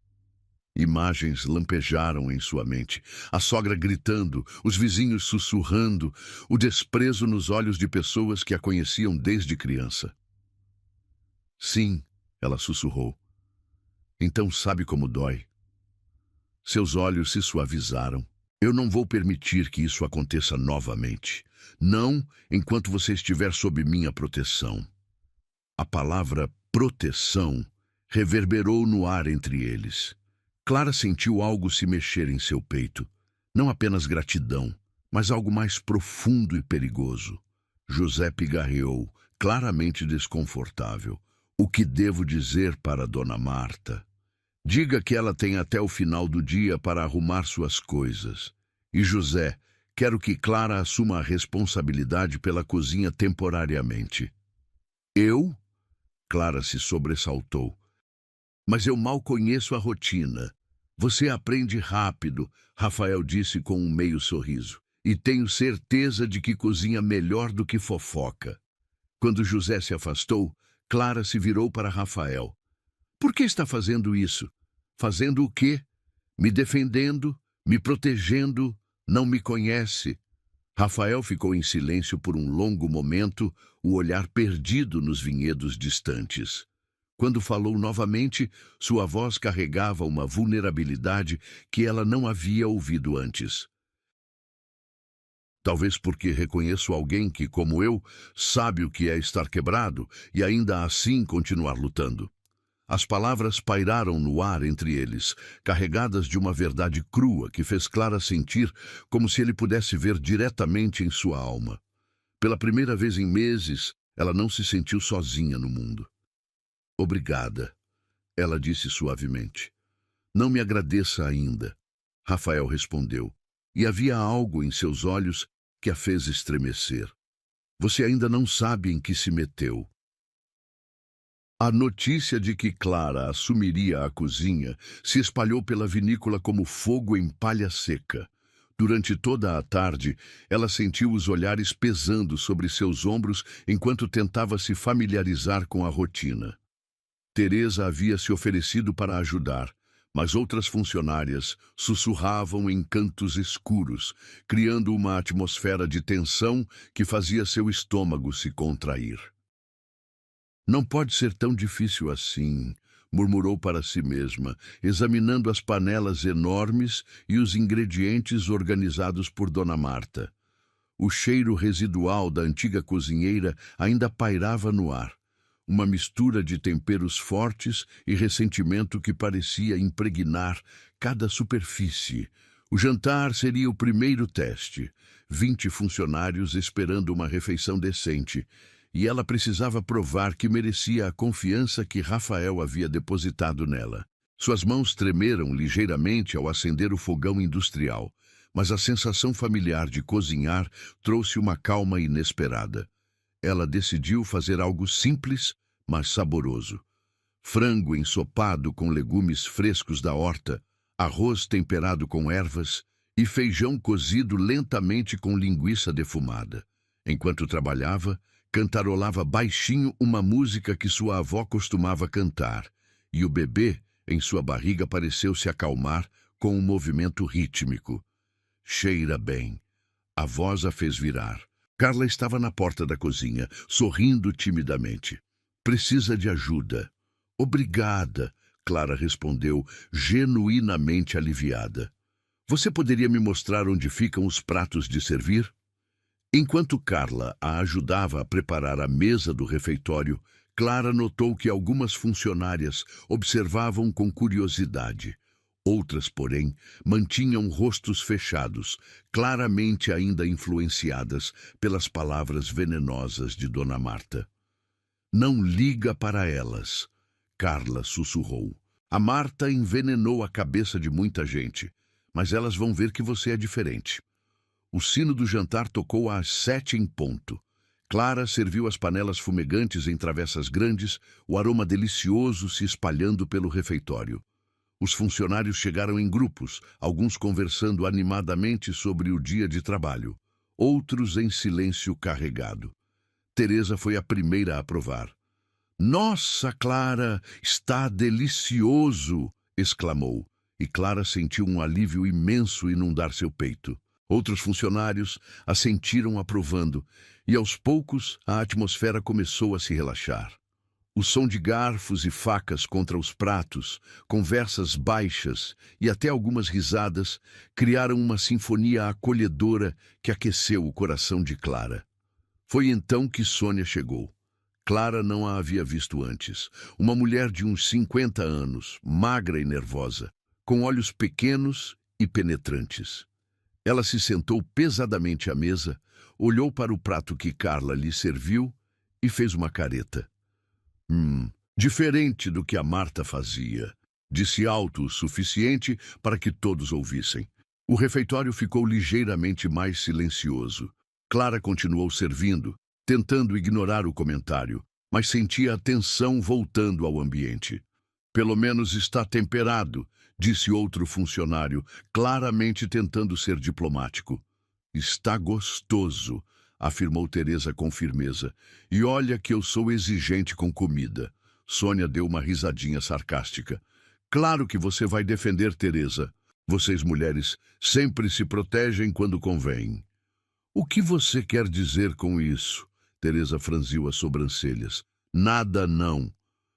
Imagens lampejaram em sua mente. A sogra gritando, os vizinhos sussurrando, o desprezo nos olhos de pessoas que a conheciam desde criança. Sim, ela sussurrou. Então sabe como dói? Seus olhos se suavizaram. Eu não vou permitir que isso aconteça novamente. Não enquanto você estiver sob minha proteção. A palavra proteção reverberou no ar entre eles. Clara sentiu algo se mexer em seu peito. Não apenas gratidão, mas algo mais profundo e perigoso. José pigarreou, claramente desconfortável. O que devo dizer para Dona Marta? Diga que ela tem até o final do dia para arrumar suas coisas. E José, quero que Clara assuma a responsabilidade pela cozinha temporariamente. Eu? Clara se sobressaltou. Mas eu mal conheço a rotina. Você aprende rápido, Rafael disse com um meio sorriso. E tenho certeza de que cozinha melhor do que fofoca. Quando José se afastou, Clara se virou para Rafael. Por que está fazendo isso? Fazendo o quê? Me defendendo? Me protegendo? Não me conhece? Rafael ficou em silêncio por um longo momento, o olhar perdido nos vinhedos distantes. Quando falou novamente, sua voz carregava uma vulnerabilidade que ela não havia ouvido antes. Talvez porque reconheço alguém que, como eu, sabe o que é estar quebrado e ainda assim continuar lutando. As palavras pairaram no ar entre eles, carregadas de uma verdade crua que fez Clara sentir como se ele pudesse ver diretamente em sua alma. Pela primeira vez em meses, ela não se sentiu sozinha no mundo. Obrigada, ela disse suavemente. Não me agradeça ainda, Rafael respondeu, e havia algo em seus olhos que a fez estremecer. Você ainda não sabe em que se meteu. A notícia de que Clara assumiria a cozinha se espalhou pela vinícola como fogo em palha seca. Durante toda a tarde, ela sentiu os olhares pesando sobre seus ombros enquanto tentava se familiarizar com a rotina. Teresa havia se oferecido para ajudar, mas outras funcionárias sussurravam em cantos escuros, criando uma atmosfera de tensão que fazia seu estômago se contrair. Não pode ser tão difícil assim. murmurou para si mesma, examinando as panelas enormes e os ingredientes organizados por Dona Marta. O cheiro residual da antiga cozinheira ainda pairava no ar, uma mistura de temperos fortes e ressentimento que parecia impregnar cada superfície. O jantar seria o primeiro teste. 20 funcionários esperando uma refeição decente, e ela precisava provar que merecia a confiança que Rafael havia depositado nela. Suas mãos tremeram ligeiramente ao acender o fogão industrial, mas a sensação familiar de cozinhar trouxe uma calma inesperada. Ela decidiu fazer algo simples, mas saboroso. Frango ensopado com legumes frescos da horta, arroz temperado com ervas e feijão cozido lentamente com linguiça defumada. Enquanto trabalhava, cantarolava baixinho uma música que sua avó costumava cantar, e o bebê, em sua barriga, pareceu se acalmar com um movimento rítmico. Cheira bem. A voz a fez virar. Carla estava na porta da cozinha, sorrindo timidamente. Precisa de ajuda. Obrigada, Clara respondeu, genuinamente aliviada. Você poderia me mostrar onde ficam os pratos de servir? Enquanto Carla a ajudava a preparar a mesa do refeitório, Clara notou que algumas funcionárias observavam com curiosidade. Outras, porém, mantinham rostos fechados, claramente ainda influenciadas pelas palavras venenosas de Dona Marta. Não liga para elas, Carla sussurrou. A Marta envenenou a cabeça de muita gente, mas elas vão ver que você é diferente. O sino do jantar tocou às 7 em ponto. Clara serviu as panelas fumegantes em travessas grandes, o aroma delicioso se espalhando pelo refeitório. Os funcionários chegaram em grupos, alguns conversando animadamente sobre o dia de trabalho, outros em silêncio carregado. Teresa foi a primeira a provar. Nossa, Clara, está delicioso! Exclamou, e Clara sentiu um alívio imenso inundar seu peito. Outros funcionários assentiram aprovando, e aos poucos a atmosfera começou a se relaxar. O som de garfos e facas contra os pratos, conversas baixas e até algumas risadas criaram uma sinfonia acolhedora que aqueceu o coração de Clara. Foi então que Sônia chegou. Clara não a havia visto antes. Uma mulher de uns 50 anos, magra e nervosa, com olhos pequenos e penetrantes. Ela se sentou pesadamente à mesa, olhou para o prato que Carla lhe serviu e fez uma careta. Diferente do que a Marta fazia, disse alto o suficiente para que todos ouvissem. O refeitório ficou ligeiramente mais silencioso. Clara continuou servindo, tentando ignorar o comentário, mas sentia a tensão voltando ao ambiente. Pelo menos está temperado, disse outro funcionário, claramente tentando ser diplomático. Está gostoso, afirmou Teresa com firmeza. E olha que eu sou exigente com comida. Sônia deu uma risadinha sarcástica. Claro que você vai defender Teresa. Vocês mulheres sempre se protegem quando convém. O que você quer dizer com isso? Teresa franziu as sobrancelhas. Nada não.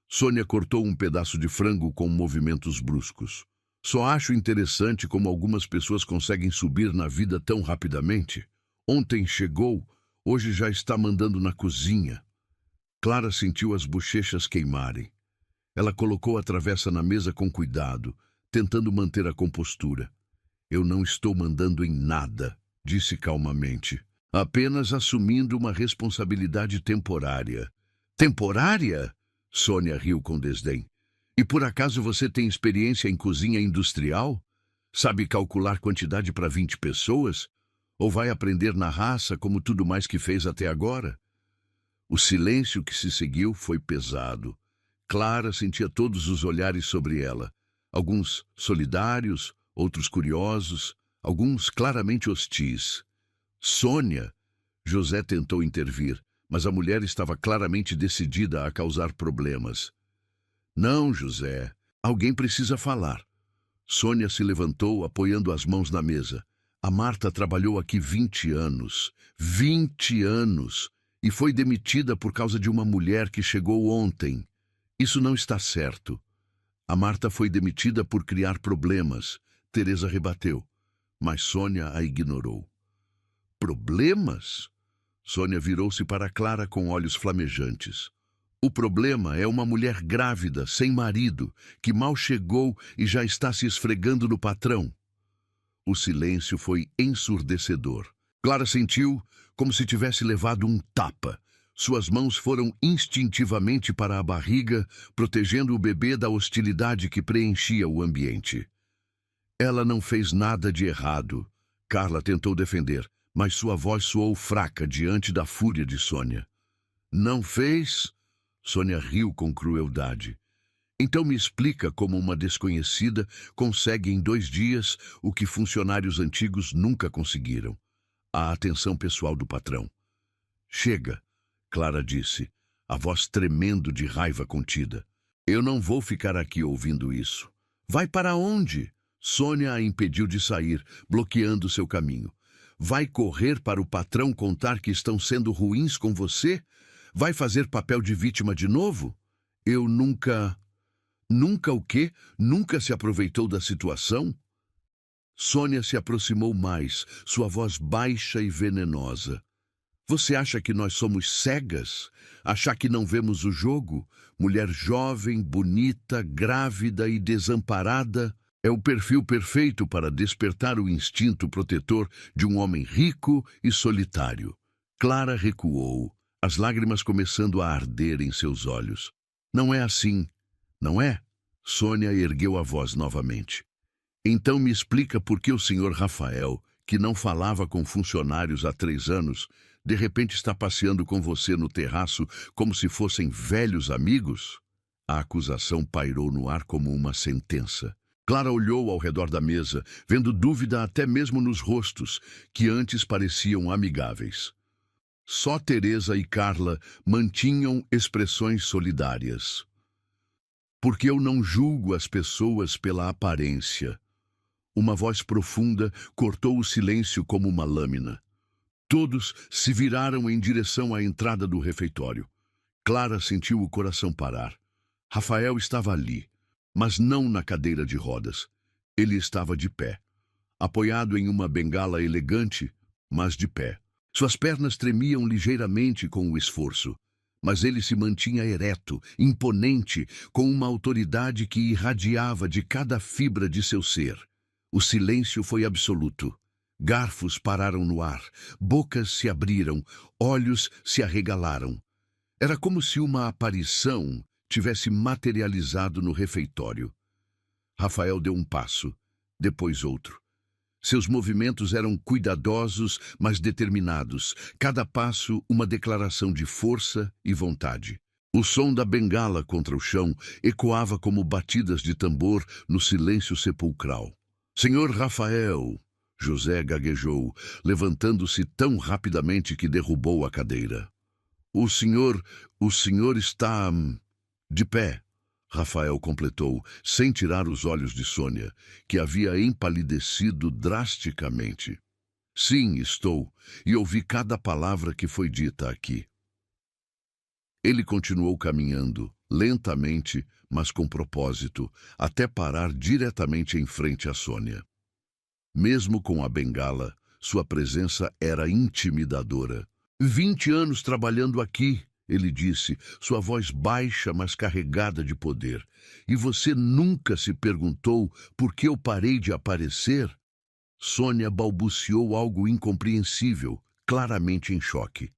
Sônia cortou um pedaço de frango com movimentos bruscos. Só acho interessante como algumas pessoas conseguem subir na vida tão rapidamente. Ontem chegou, hoje já está mandando na cozinha. Clara sentiu as bochechas queimarem. Ela colocou a travessa na mesa com cuidado, tentando manter a compostura. Eu não estou mandando em nada, disse calmamente. Apenas assumindo uma responsabilidade temporária. Temporária? Sônia riu com desdém. E por acaso você tem experiência em cozinha industrial? Sabe calcular quantidade para 20 pessoas? Ou vai aprender na raça como tudo mais que fez até agora? O silêncio que se seguiu foi pesado. Clara sentia todos os olhares sobre ela. Alguns solidários, outros curiosos, alguns claramente hostis. Sônia! José tentou intervir, mas a mulher estava claramente decidida a causar problemas. Não, José. Alguém precisa falar. Sônia se levantou, apoiando as mãos na mesa. A Marta trabalhou aqui 20 anos. 20 anos! E foi demitida por causa de uma mulher que chegou ontem. Isso não está certo. A Marta foi demitida por criar problemas. Teresa rebateu, mas Sônia a ignorou. Problemas? Sônia virou-se para Clara com olhos flamejantes. O problema é uma mulher grávida, sem marido, que mal chegou e já está se esfregando no patrão. O silêncio foi ensurdecedor. Clara sentiu como se tivesse levado um tapa. Suas mãos foram instintivamente para a barriga, protegendo o bebê da hostilidade que preenchia o ambiente. Ela não fez nada de errado. Carla tentou defender, mas sua voz soou fraca diante da fúria de Sônia. Não fez? Sônia riu com crueldade. Então me explica como uma desconhecida consegue em 2 dias o que funcionários antigos nunca conseguiram. A atenção pessoal do patrão. Chega, Clara disse, a voz tremendo de raiva contida. Eu não vou ficar aqui ouvindo isso. Vai para onde? Sônia a impediu de sair, bloqueando seu caminho. Vai correr para o patrão contar que estão sendo ruins com você? Vai fazer papel de vítima de novo? Eu nunca... Nunca o quê? Nunca se aproveitou da situação? Sônia se aproximou mais, sua voz baixa e venenosa. Você acha que nós somos cegas? Achar que não vemos o jogo? Mulher jovem, bonita, grávida e desamparada é o perfil perfeito para despertar o instinto protetor de um homem rico e solitário. Clara recuou, as lágrimas começando a arder em seus olhos. Não é assim, não é? Sônia ergueu a voz novamente. Então me explica por que o senhor Rafael, que não falava com funcionários há 3 anos, de repente está passeando com você no terraço como se fossem velhos amigos? A acusação pairou no ar como uma sentença. Clara olhou ao redor da mesa, vendo dúvida até mesmo nos rostos, que antes pareciam amigáveis. Só Teresa e Carla mantinham expressões solidárias. Porque eu não julgo as pessoas pela aparência. Uma voz profunda cortou o silêncio como uma lâmina. Todos se viraram em direção à entrada do refeitório. Clara sentiu o coração parar. Rafael estava ali, mas não na cadeira de rodas. Ele estava de pé, apoiado em uma bengala elegante, mas de pé. Suas pernas tremiam ligeiramente com o esforço, mas ele se mantinha ereto, imponente, com uma autoridade que irradiava de cada fibra de seu ser. O silêncio foi absoluto. Garfos pararam no ar, bocas se abriram, olhos se arregalaram. Era como se uma aparição tivesse materializado no refeitório. Rafael deu um passo, depois outro. Seus movimentos eram cuidadosos, mas determinados, cada passo uma declaração de força e vontade. O som da bengala contra o chão ecoava como batidas de tambor no silêncio sepulcral. Senhor Rafael, José gaguejou, levantando-se tão rapidamente que derrubou a cadeira. O senhor está... de pé, Rafael completou, sem tirar os olhos de Sônia, que havia empalidecido drasticamente. Sim, estou, e ouvi cada palavra que foi dita aqui. Ele continuou caminhando, lentamente, mas com propósito, até parar diretamente em frente a Sônia. Mesmo com a bengala, sua presença era intimidadora. 20 anos trabalhando aqui, ele disse, sua voz baixa, mas carregada de poder. E você nunca se perguntou por que eu parei de aparecer? Sônia balbuciou algo incompreensível, claramente em choque.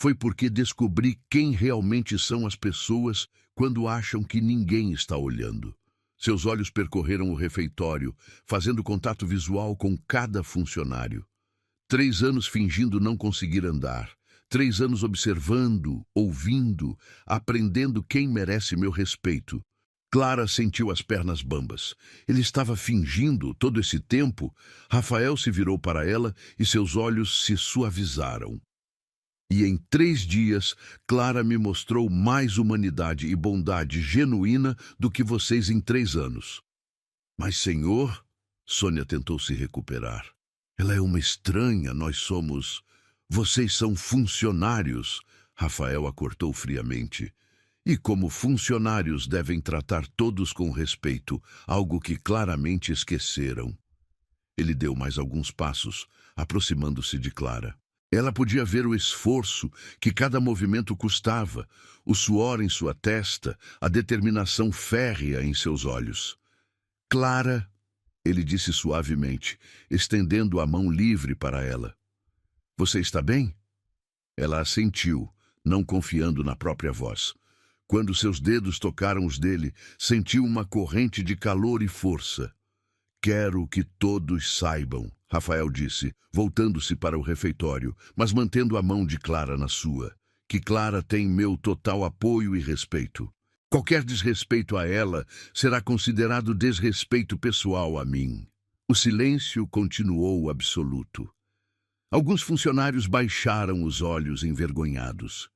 Foi porque descobri quem realmente são as pessoas quando acham que ninguém está olhando. Seus olhos percorreram o refeitório, fazendo contato visual com cada funcionário. 3 anos fingindo não conseguir andar. 3 anos observando, ouvindo, aprendendo quem merece meu respeito. Clara sentiu as pernas bambas. Ele estava fingindo todo esse tempo. Rafael se virou para ela e seus olhos se suavizaram. E em 3 dias, Clara me mostrou mais humanidade e bondade genuína do que vocês em 3 anos. Mas, senhor, Sônia tentou se recuperar. Ela é uma estranha, nós somos... Vocês são funcionários, Rafael a cortou friamente. E como funcionários devem tratar todos com respeito, algo que claramente esqueceram. Ele deu mais alguns passos, aproximando-se de Clara. Ela podia ver o esforço que cada movimento custava, o suor em sua testa, a determinação férrea em seus olhos. Clara, ele disse suavemente, estendendo a mão livre para ela. Você está bem? Ela assentiu, não confiando na própria voz. Quando seus dedos tocaram os dele, sentiu uma corrente de calor e força. Quero que todos saibam, Rafael disse, voltando-se para o refeitório, mas mantendo a mão de Clara na sua, que Clara tem meu total apoio e respeito. Qualquer desrespeito a ela será considerado desrespeito pessoal a mim. O silêncio continuou absoluto. Alguns funcionários baixaram os olhos envergonhados.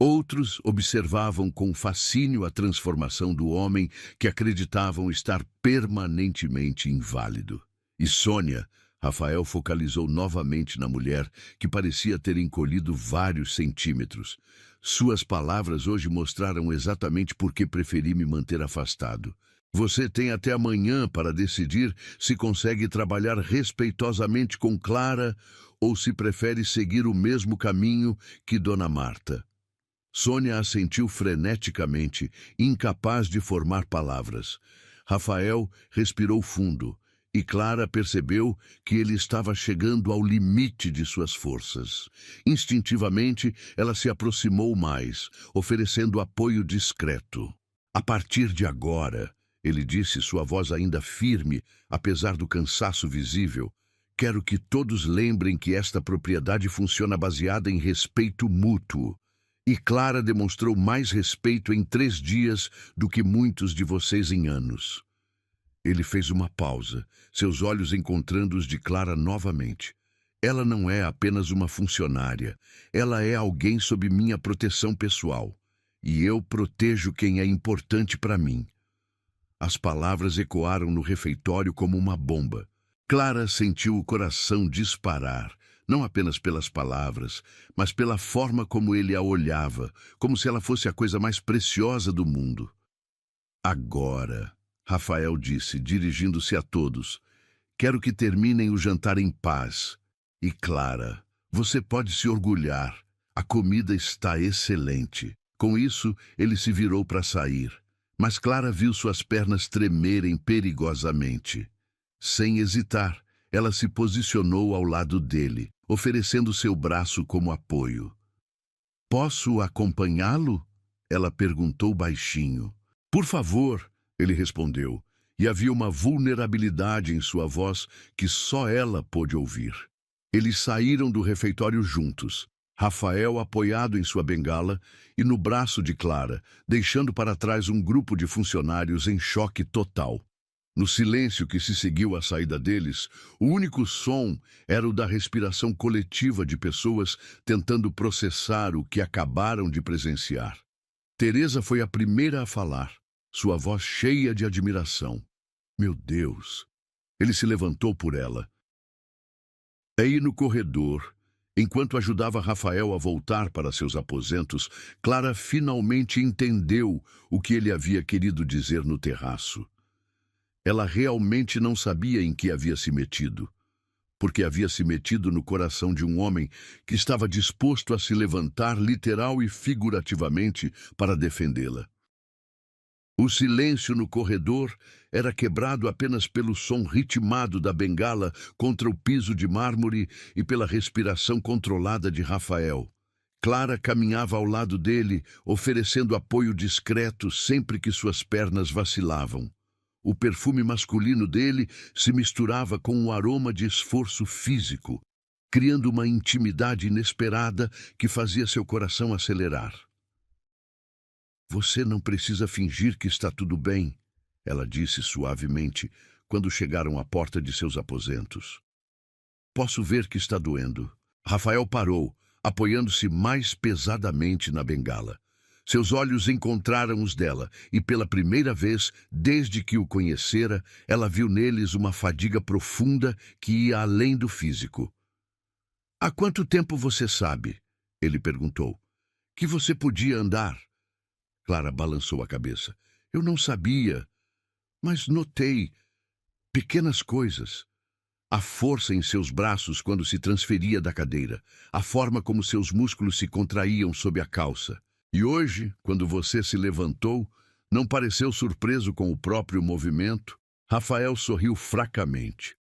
Outros observavam com fascínio a transformação do homem que acreditavam estar permanentemente inválido. E Sônia, Rafael focalizou novamente na mulher, que parecia ter encolhido vários centímetros. Suas palavras hoje mostraram exatamente por que preferi me manter afastado. Você tem até amanhã para decidir se consegue trabalhar respeitosamente com Clara ou se prefere seguir o mesmo caminho que Dona Marta. Sônia assentiu freneticamente, incapaz de formar palavras. Rafael respirou fundo, e Clara percebeu que ele estava chegando ao limite de suas forças. Instintivamente, ela se aproximou mais, oferecendo apoio discreto. A partir de agora, ele disse, sua voz ainda firme, apesar do cansaço visível, quero que todos lembrem que esta propriedade funciona baseada em respeito mútuo. E Clara demonstrou mais respeito em 3 dias do que muitos de vocês em anos. Ele fez uma pausa, seus olhos encontrando os de Clara novamente. Ela não é apenas uma funcionária, ela é alguém sob minha proteção pessoal. E eu protejo quem é importante para mim. As palavras ecoaram no refeitório como uma bomba. Clara sentiu o coração disparar. Não apenas pelas palavras, mas pela forma como ele a olhava, como se ela fosse a coisa mais preciosa do mundo. Agora, Rafael disse, dirigindo-se a todos, quero que terminem o jantar em paz. E Clara, você pode se orgulhar, a comida está excelente. Com isso, ele se virou para sair, mas Clara viu suas pernas tremerem perigosamente. Sem hesitar, ela se posicionou ao lado dele, oferecendo seu braço como apoio. Posso acompanhá-lo? Ela perguntou baixinho. Por favor, ele respondeu, e havia uma vulnerabilidade em sua voz que só ela pôde ouvir. Eles saíram do refeitório juntos, Rafael apoiado em sua bengala e no braço de Clara, deixando para trás um grupo de funcionários em choque total. No silêncio que se seguiu à saída deles, o único som era o da respiração coletiva de pessoas tentando processar o que acabaram de presenciar. Teresa foi a primeira a falar, sua voz cheia de admiração. Meu Deus! Ele se levantou por ela. Aí no corredor, enquanto ajudava Rafael a voltar para seus aposentos, Clara finalmente entendeu o que ele havia querido dizer no terraço. Ela realmente não sabia em que havia se metido, porque havia se metido no coração de um homem que estava disposto a se levantar literal e figurativamente para defendê-la. O silêncio no corredor era quebrado apenas pelo som ritmado da bengala contra o piso de mármore e pela respiração controlada de Rafael. Clara caminhava ao lado dele, oferecendo apoio discreto sempre que suas pernas vacilavam. O perfume masculino dele se misturava com um aroma de esforço físico, criando uma intimidade inesperada que fazia seu coração acelerar. Você não precisa fingir que está tudo bem, ela disse suavemente, quando chegaram à porta de seus aposentos. Posso ver que está doendo. Rafael parou, apoiando-se mais pesadamente na bengala. Seus olhos encontraram os dela, e pela primeira vez, desde que o conhecera, ela viu neles uma fadiga profunda que ia além do físico. Há quanto tempo você sabe? Ele perguntou. Que você podia andar? Clara balançou a cabeça. Eu não sabia, mas notei pequenas coisas. A força em seus braços quando se transferia da cadeira, a forma como seus músculos se contraíam sob a calça. E hoje, quando você se levantou, não pareceu surpreso com o próprio movimento? Rafael sorriu fracamente.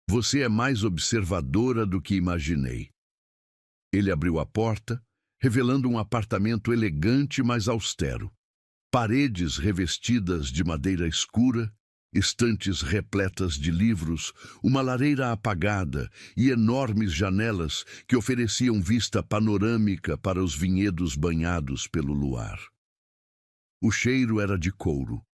Você é mais observadora do que imaginei. Ele abriu a porta, revelando um apartamento elegante, mas austero. Paredes revestidas de madeira escura, estantes repletas de livros, uma lareira apagada e enormes janelas que ofereciam vista panorâmica para os vinhedos banhados pelo luar. O cheiro era de couro,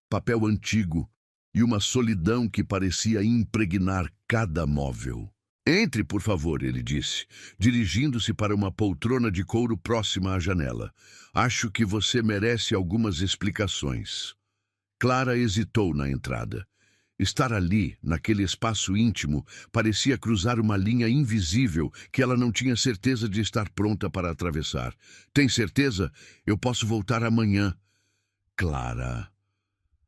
papel antigo e uma solidão que parecia impregnar cada móvel. Entre, por favor, ele disse, dirigindo-se para uma poltrona de couro próxima à janela. Acho que você merece algumas explicações. Clara hesitou na entrada. Estar ali, naquele espaço íntimo, parecia cruzar uma linha invisível que ela não tinha certeza de estar pronta para atravessar. Tem certeza? Eu posso voltar amanhã. Clara.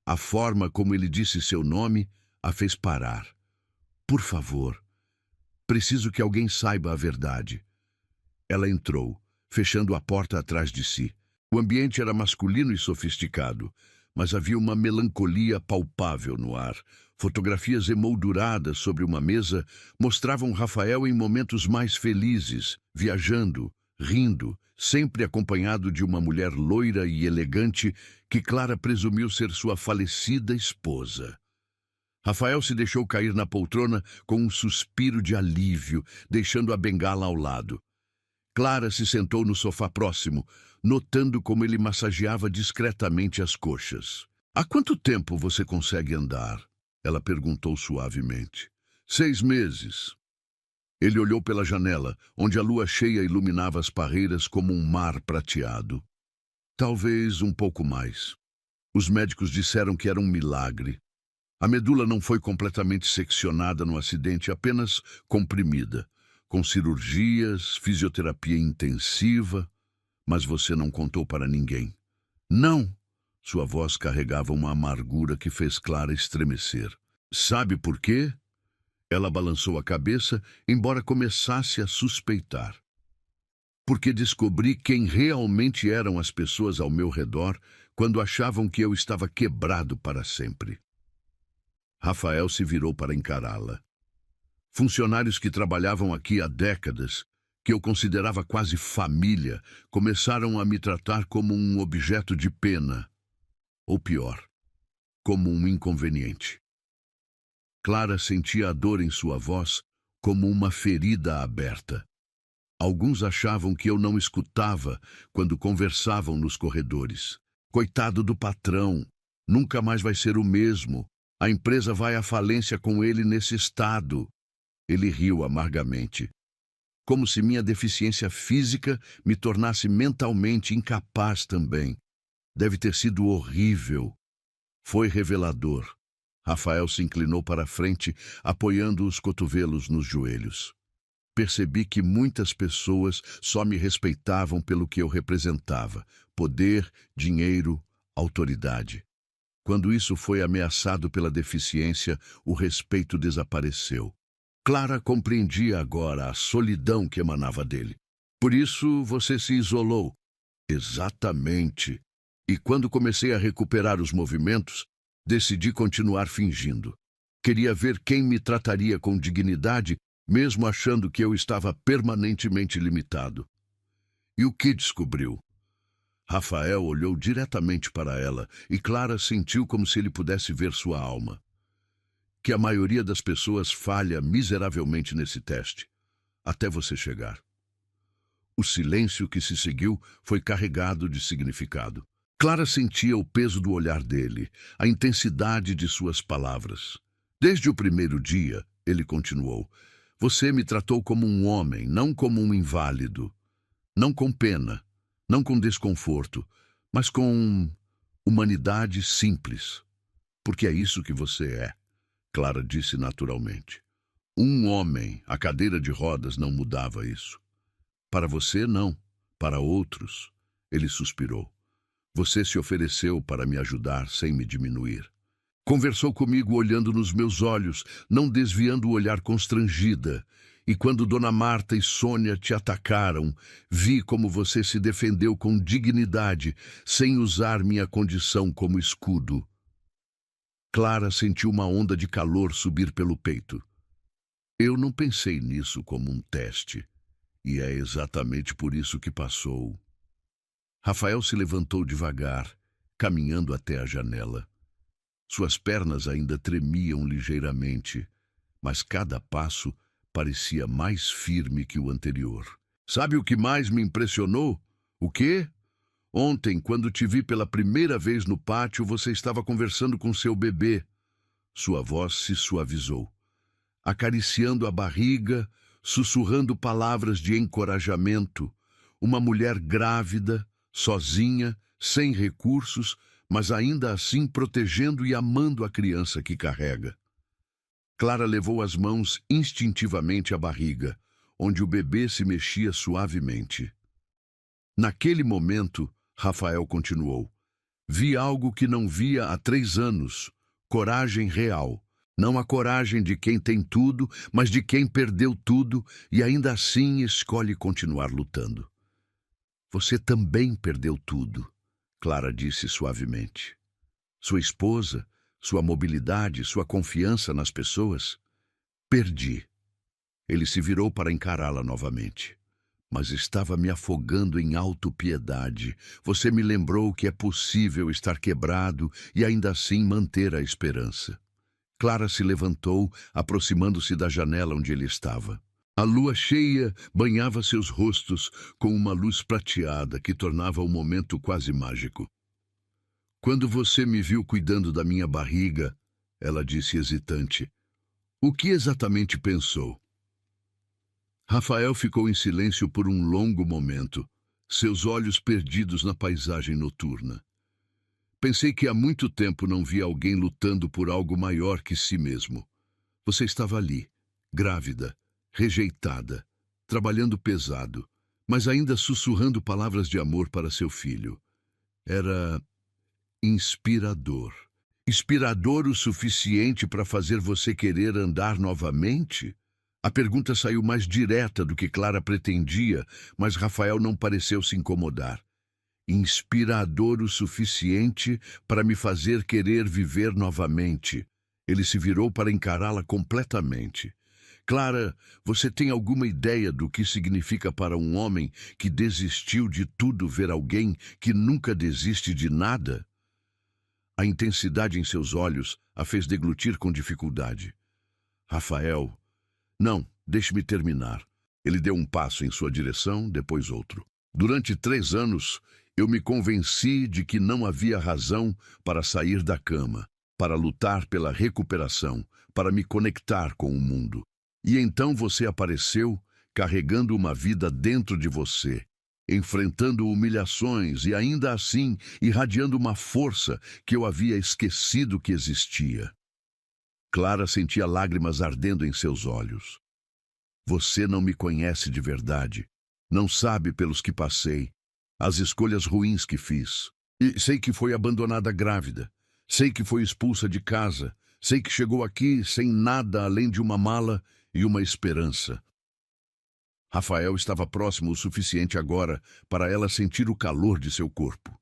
A forma como ele disse seu nome a fez parar. Por favor. Preciso que alguém saiba a verdade. Ela entrou, fechando a porta atrás de si. O ambiente era masculino e sofisticado, mas havia uma melancolia palpável no ar. Fotografias emolduradas sobre uma mesa mostravam Rafael em momentos mais felizes, viajando, rindo, sempre acompanhado de uma mulher loira e elegante que Clara presumiu ser sua falecida esposa. Rafael se deixou cair na poltrona com um suspiro de alívio, deixando a bengala ao lado. Clara se sentou no sofá próximo, notando como ele massageava discretamente as coxas. Há quanto tempo você consegue andar? Ela perguntou suavemente. 6 meses. Ele olhou pela janela, onde a lua cheia iluminava as parreiras como um mar prateado. Talvez um pouco mais. Os médicos disseram que era um milagre. A medula não foi completamente seccionada no acidente, apenas comprimida, com cirurgias, fisioterapia intensiva, mas você não contou para ninguém. Não! Sua voz carregava uma amargura que fez Clara estremecer. Sabe por quê? Ela balançou a cabeça, embora começasse a suspeitar. Porque descobri quem realmente eram as pessoas ao meu redor quando achavam que eu estava quebrado para sempre. Rafael se virou para encará-la. Funcionários que trabalhavam aqui há décadas, que eu considerava quase família, começaram a me tratar como um objeto de pena. Ou pior, como um inconveniente. Clara sentia a dor em sua voz como uma ferida aberta. Alguns achavam que eu não escutava quando conversavam nos corredores. Coitado do patrão, nunca mais vai ser o mesmo. A empresa vai à falência com ele nesse estado. Ele riu amargamente. Como se minha deficiência física me tornasse mentalmente incapaz também. Deve ter sido horrível. Foi revelador. Rafael se inclinou para a frente, apoiando os cotovelos nos joelhos. Percebi que muitas pessoas só me respeitavam pelo que eu representava: poder, dinheiro, autoridade. Quando isso foi ameaçado pela deficiência, o respeito desapareceu. Clara compreendia agora a solidão que emanava dele. Por isso você se isolou. Exatamente. E quando comecei a recuperar os movimentos, decidi continuar fingindo. Queria ver quem me trataria com dignidade, mesmo achando que eu estava permanentemente limitado. E o que descobriu? Rafael olhou diretamente para ela e Clara sentiu como se ele pudesse ver sua alma. Que a maioria das pessoas falha miseravelmente nesse teste, até você chegar. O silêncio que se seguiu foi carregado de significado. Clara sentia o peso do olhar dele, a intensidade de suas palavras. Desde o primeiro dia, ele continuou, você me tratou como um homem, não como um inválido. Não com pena, não com desconforto, mas com humanidade simples. Porque é isso que você é, Clara disse naturalmente. Um homem, a cadeira de rodas não mudava isso. Para você, não. Para outros, ele suspirou. Você se ofereceu para me ajudar sem me diminuir. Conversou comigo olhando nos meus olhos, não desviando o olhar constrangida. E quando Dona Marta e Sônia te atacaram, vi como você se defendeu com dignidade, sem usar minha condição como escudo. Clara sentiu uma onda de calor subir pelo peito. Eu não pensei nisso como um teste, e é exatamente por isso que passou. Rafael se levantou devagar, caminhando até a janela. Suas pernas ainda tremiam ligeiramente, mas cada passo parecia mais firme que o anterior. Sabe o que mais me impressionou? O quê? Ontem, quando te vi pela primeira vez no pátio, você estava conversando com seu bebê. Sua voz se suavizou, acariciando a barriga, sussurrando palavras de encorajamento. Uma mulher grávida, sozinha, sem recursos, mas ainda assim protegendo e amando a criança que carrega. Clara levou as mãos instintivamente à barriga, onde o bebê se mexia suavemente. Naquele momento, Rafael continuou, vi algo que não via há 3 anos, coragem real. Não a coragem de quem tem tudo, mas de quem perdeu tudo e ainda assim escolhe continuar lutando. Você também perdeu tudo, Clara disse suavemente. Sua esposa, sua mobilidade, sua confiança nas pessoas. Perdi. Ele se virou para encará-la novamente. Mas estava me afogando em autopiedade. Você me lembrou que é possível estar quebrado e ainda assim manter a esperança. Clara se levantou, aproximando-se da janela onde ele estava. A lua cheia banhava seus rostos com uma luz prateada que tornava o momento quase mágico. Quando você me viu cuidando da minha barriga, ela disse hesitante, o que exatamente pensou? Rafael ficou em silêncio por um longo momento, seus olhos perdidos na paisagem noturna. Pensei que há muito tempo não via alguém lutando por algo maior que si mesmo. Você estava ali, grávida, rejeitada, trabalhando pesado, mas ainda sussurrando palavras de amor para seu filho. Era inspirador. Inspirador o suficiente para fazer você querer andar novamente? A pergunta saiu mais direta do que Clara pretendia, mas Rafael não pareceu se incomodar. Inspirador o suficiente para me fazer querer viver novamente. Ele se virou para encará-la completamente. Clara, você tem alguma ideia do que significa para um homem que desistiu de tudo ver alguém que nunca desiste de nada? A intensidade em seus olhos a fez deglutir com dificuldade. Rafael, não, deixe-me terminar. Ele deu um passo em sua direção, depois outro. Durante 3 anos, eu me convenci de que não havia razão para sair da cama, para lutar pela recuperação, para me conectar com o mundo. E então você apareceu, carregando uma vida dentro de você, enfrentando humilhações e ainda assim irradiando uma força que eu havia esquecido que existia. Clara sentia lágrimas ardendo em seus olhos. Você não me conhece de verdade, não sabe pelos que passei, as escolhas ruins que fiz. E sei que foi abandonada grávida, sei que foi expulsa de casa, sei que chegou aqui sem nada além de uma mala e uma esperança. Rafael estava próximo o suficiente agora para ela sentir o calor de seu corpo.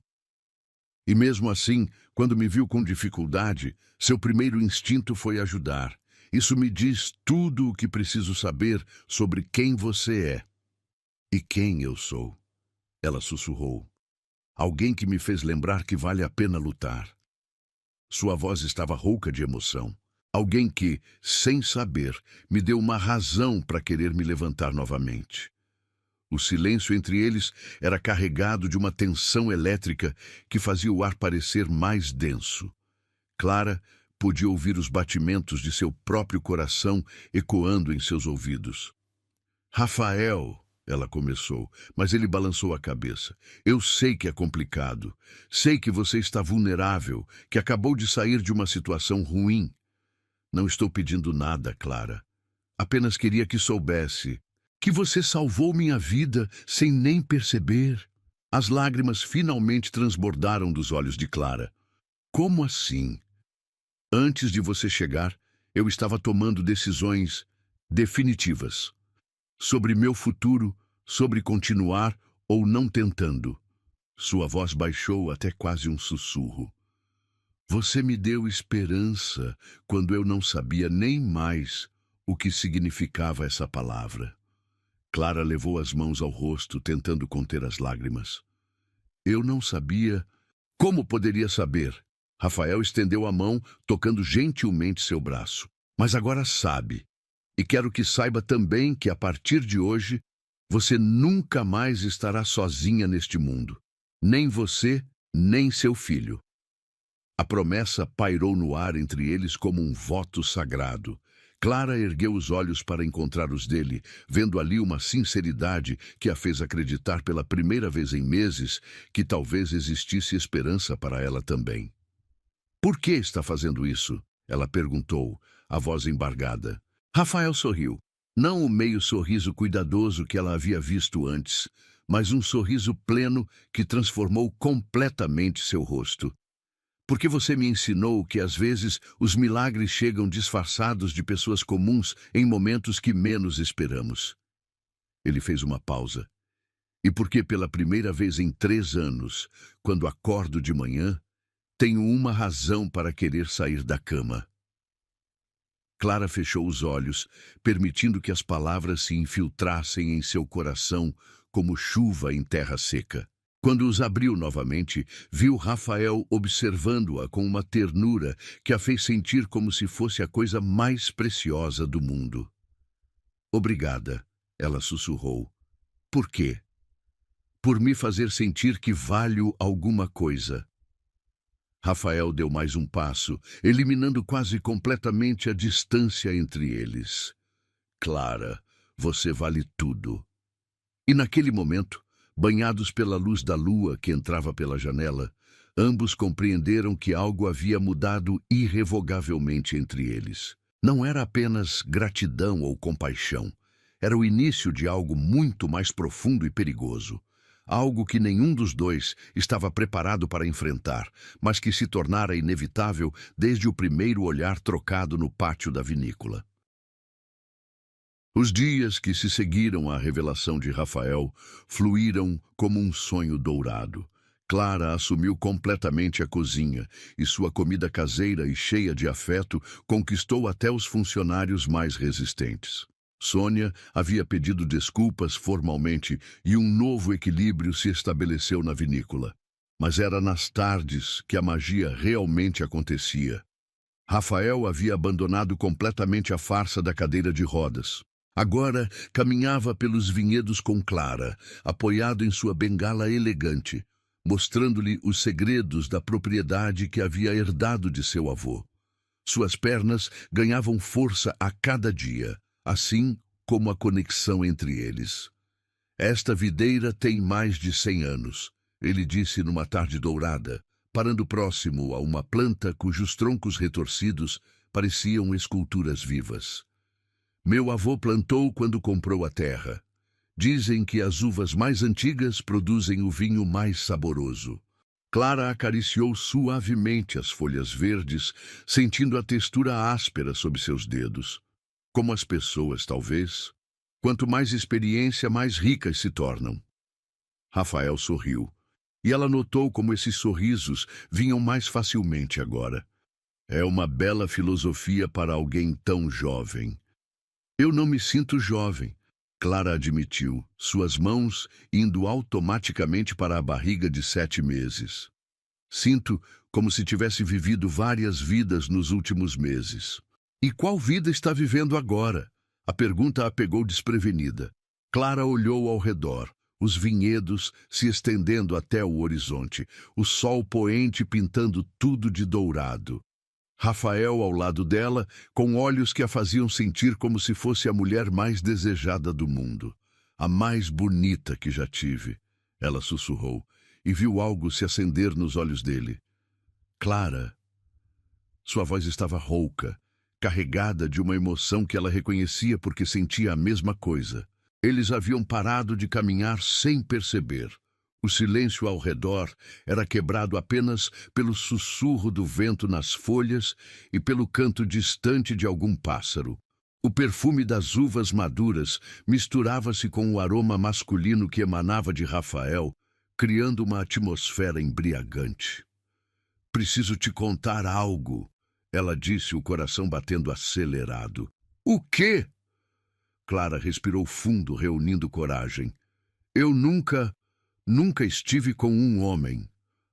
E mesmo assim, quando me viu com dificuldade, seu primeiro instinto foi ajudar. Isso me diz tudo o que preciso saber sobre quem você é. E quem eu sou. Ela sussurrou. Alguém que me fez lembrar que vale a pena lutar. Sua voz estava rouca de emoção. Alguém que, sem saber, me deu uma razão para querer me levantar novamente. O silêncio entre eles era carregado de uma tensão elétrica que fazia o ar parecer mais denso. Clara podia ouvir os batimentos de seu próprio coração ecoando em seus ouvidos. Rafael, ela começou, mas ele balançou a cabeça. Eu sei que é complicado. Sei que você está vulnerável, que acabou de sair de uma situação ruim. Não estou pedindo nada, Clara. Apenas queria que soubesse que você salvou minha vida sem nem perceber. As lágrimas finalmente transbordaram dos olhos de Clara. Como assim? Antes de você chegar, eu estava tomando decisões definitivas sobre meu futuro, sobre continuar ou não tentando. Sua voz baixou até quase um sussurro. Você me deu esperança quando eu não sabia nem mais o que significava essa palavra. Clara levou as mãos ao rosto, tentando conter as lágrimas. Eu não sabia. Como poderia saber? Rafael estendeu a mão, tocando gentilmente seu braço. Mas agora sabe. E quero que saiba também que, a partir de hoje, você nunca mais estará sozinha neste mundo. Nem você, nem seu filho. A promessa pairou no ar entre eles como um voto sagrado. Clara ergueu os olhos para encontrar os dele, vendo ali uma sinceridade que a fez acreditar pela primeira vez em meses que talvez existisse esperança para ela também. Por que está fazendo isso? Ela perguntou, a voz embargada. Rafael sorriu. Não o meio sorriso cuidadoso que ela havia visto antes, mas um sorriso pleno que transformou completamente seu rosto. Porque você me ensinou que às vezes os milagres chegam disfarçados de pessoas comuns em momentos que menos esperamos. Ele fez uma pausa. E porque pela primeira vez em 3 anos, quando acordo de manhã, tenho uma razão para querer sair da cama. Clara fechou os olhos, permitindo que as palavras se infiltrassem em seu coração como chuva em terra seca. Quando os abriu novamente, viu Rafael observando-a com uma ternura que a fez sentir como se fosse a coisa mais preciosa do mundo. Obrigada, ela sussurrou. Por quê? Por me fazer sentir que valho alguma coisa. Rafael deu mais um passo, eliminando quase completamente a distância entre eles. Clara, você vale tudo. E naquele momento, banhados pela luz da lua que entrava pela janela, ambos compreenderam que algo havia mudado irrevogavelmente entre eles. Não era apenas gratidão ou compaixão. Era o início de algo muito mais profundo e perigoso. Algo que nenhum dos dois estava preparado para enfrentar, mas que se tornara inevitável desde o primeiro olhar trocado no pátio da vinícola. Os dias que se seguiram à revelação de Rafael fluíram como um sonho dourado. Clara assumiu completamente a cozinha e sua comida caseira e cheia de afeto conquistou até os funcionários mais resistentes. Sônia havia pedido desculpas formalmente e um novo equilíbrio se estabeleceu na vinícola. Mas era nas tardes que a magia realmente acontecia. Rafael havia abandonado completamente a farsa da cadeira de rodas. Agora caminhava pelos vinhedos com Clara, apoiado em sua bengala elegante, mostrando-lhe os segredos da propriedade que havia herdado de seu avô. Suas pernas ganhavam força a cada dia, assim como a conexão entre eles. Esta videira tem mais de 100 anos, ele disse numa tarde dourada, parando próximo a uma planta cujos troncos retorcidos pareciam esculturas vivas. Meu avô plantou quando comprou a terra. Dizem que as uvas mais antigas produzem o vinho mais saboroso. Clara acariciou suavemente as folhas verdes, sentindo a textura áspera sob seus dedos. Como as pessoas, talvez. Quanto mais experiência, mais ricas se tornam. Rafael sorriu, e ela notou como esses sorrisos vinham mais facilmente agora. É uma bela filosofia para alguém tão jovem. Eu não me sinto jovem, Clara admitiu, suas mãos indo automaticamente para a barriga de 7 meses. Sinto como se tivesse vivido várias vidas nos últimos meses. E qual vida está vivendo agora? A pergunta a pegou desprevenida. Clara olhou ao redor, os vinhedos se estendendo até o horizonte, o sol poente pintando tudo de dourado. Rafael ao lado dela, com olhos que a faziam sentir como se fosse a mulher mais desejada do mundo. A mais bonita que já tive, ela sussurrou, e viu algo se acender nos olhos dele. Clara. Sua voz estava rouca, carregada de uma emoção que ela reconhecia porque sentia a mesma coisa. Eles haviam parado de caminhar sem perceber. O silêncio ao redor era quebrado apenas pelo sussurro do vento nas folhas e pelo canto distante de algum pássaro. O perfume das uvas maduras misturava-se com o aroma masculino que emanava de Rafael, criando uma atmosfera embriagante. "Preciso te contar algo", ela disse, o coração batendo acelerado. "O quê?" Clara respirou fundo, reunindo coragem. "Eu nunca estive com um homem."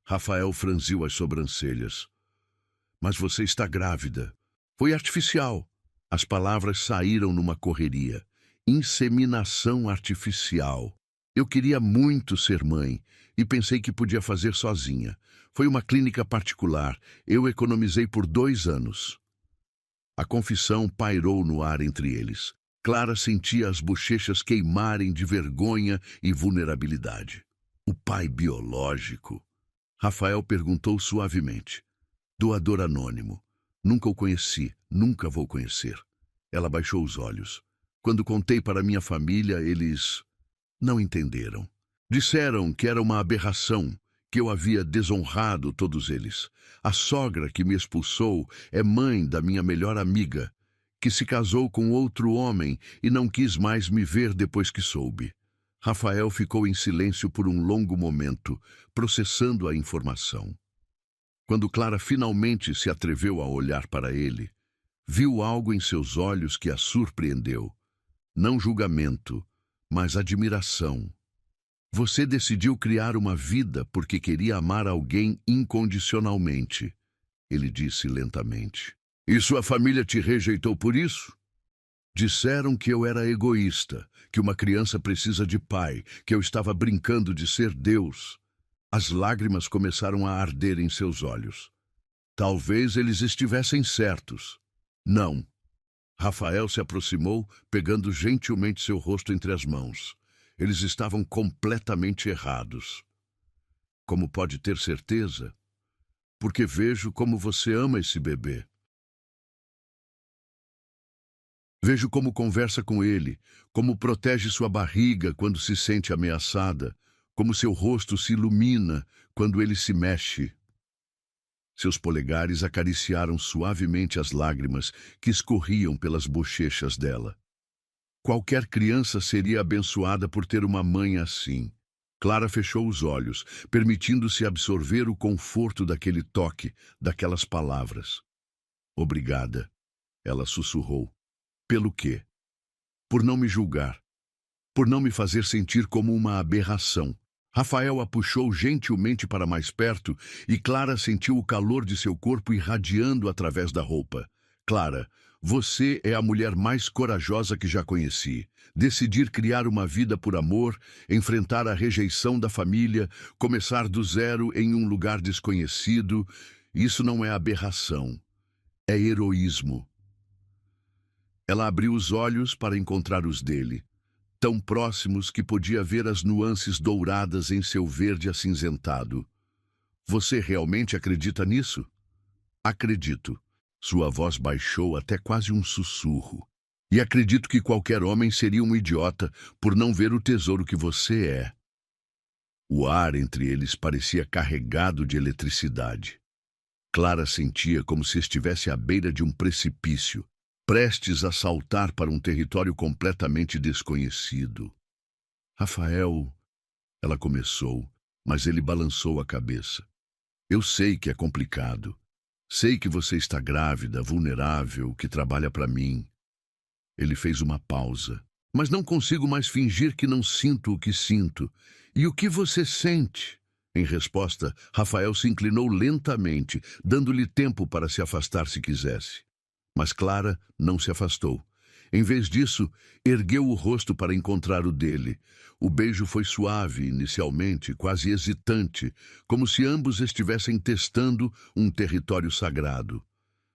Rafael franziu as sobrancelhas. "Mas você está grávida." "Foi artificial." As palavras saíram numa correria. Inseminação artificial. "Eu queria muito ser mãe e pensei que podia fazer sozinha. Foi uma clínica particular. Eu economizei por 2 anos." A confissão pairou no ar entre eles. Clara sentia as bochechas queimarem de vergonha e vulnerabilidade. "O pai biológico?" Rafael perguntou suavemente. "Doador anônimo. Nunca o conheci, nunca vou conhecer." Ela baixou os olhos. "Quando contei para minha família, eles não entenderam. Disseram que era uma aberração, que eu havia desonrado todos eles. A sogra que me expulsou é mãe da minha melhor amiga, que se casou com outro homem e não quis mais me ver depois que soube." Rafael ficou em silêncio por um longo momento, processando a informação. Quando Clara finalmente se atreveu a olhar para ele, viu algo em seus olhos que a surpreendeu. Não julgamento, mas admiração. "Você decidiu criar uma vida porque queria amar alguém incondicionalmente", ele disse lentamente. "E sua família te rejeitou por isso?" "Disseram que eu era egoísta, que uma criança precisa de pai, que eu estava brincando de ser Deus." As lágrimas começaram a arder em seus olhos. "Talvez eles estivessem certos." "Não." Rafael se aproximou, pegando gentilmente seu rosto entre as mãos. "Eles estavam completamente errados." "Como pode ter certeza?" "Porque vejo como você ama esse bebê. Vejo como conversa com ele, como protege sua barriga quando se sente ameaçada, como seu rosto se ilumina quando ele se mexe." Seus polegares acariciaram suavemente as lágrimas que escorriam pelas bochechas dela. Qualquer criança seria abençoada por ter uma mãe assim. Clara fechou os olhos, permitindo-se absorver o conforto daquele toque, daquelas palavras. "Obrigada", ela sussurrou. "Pelo quê?" "Por não me julgar. Por não me fazer sentir como uma aberração." Rafael a puxou gentilmente para mais perto e Clara sentiu o calor de seu corpo irradiando através da roupa. "Clara, você é a mulher mais corajosa que já conheci. Decidir criar uma vida por amor, enfrentar a rejeição da família, começar do zero em um lugar desconhecido, isso não é aberração, é heroísmo." Ela abriu os olhos para encontrar os dele, tão próximos que podia ver as nuances douradas em seu verde acinzentado. "Você realmente acredita nisso?" "Acredito." Sua voz baixou até quase um sussurro. "E acredito que qualquer homem seria um idiota por não ver o tesouro que você é." O ar entre eles parecia carregado de eletricidade. Clara sentia como se estivesse à beira de um precipício, prestes a saltar para um território completamente desconhecido. "Rafael", ela começou, mas ele balançou a cabeça. "Eu sei que é complicado. Sei que você está grávida, vulnerável, que trabalha para mim." Ele fez uma pausa. "Mas não consigo mais fingir que não sinto o que sinto. E o que você sente?" Em resposta, Rafael se inclinou lentamente, dando-lhe tempo para se afastar se quisesse. Mas Clara não se afastou. Em vez disso, ergueu o rosto para encontrar o dele. O beijo foi suave inicialmente, quase hesitante, como se ambos estivessem testando um território sagrado.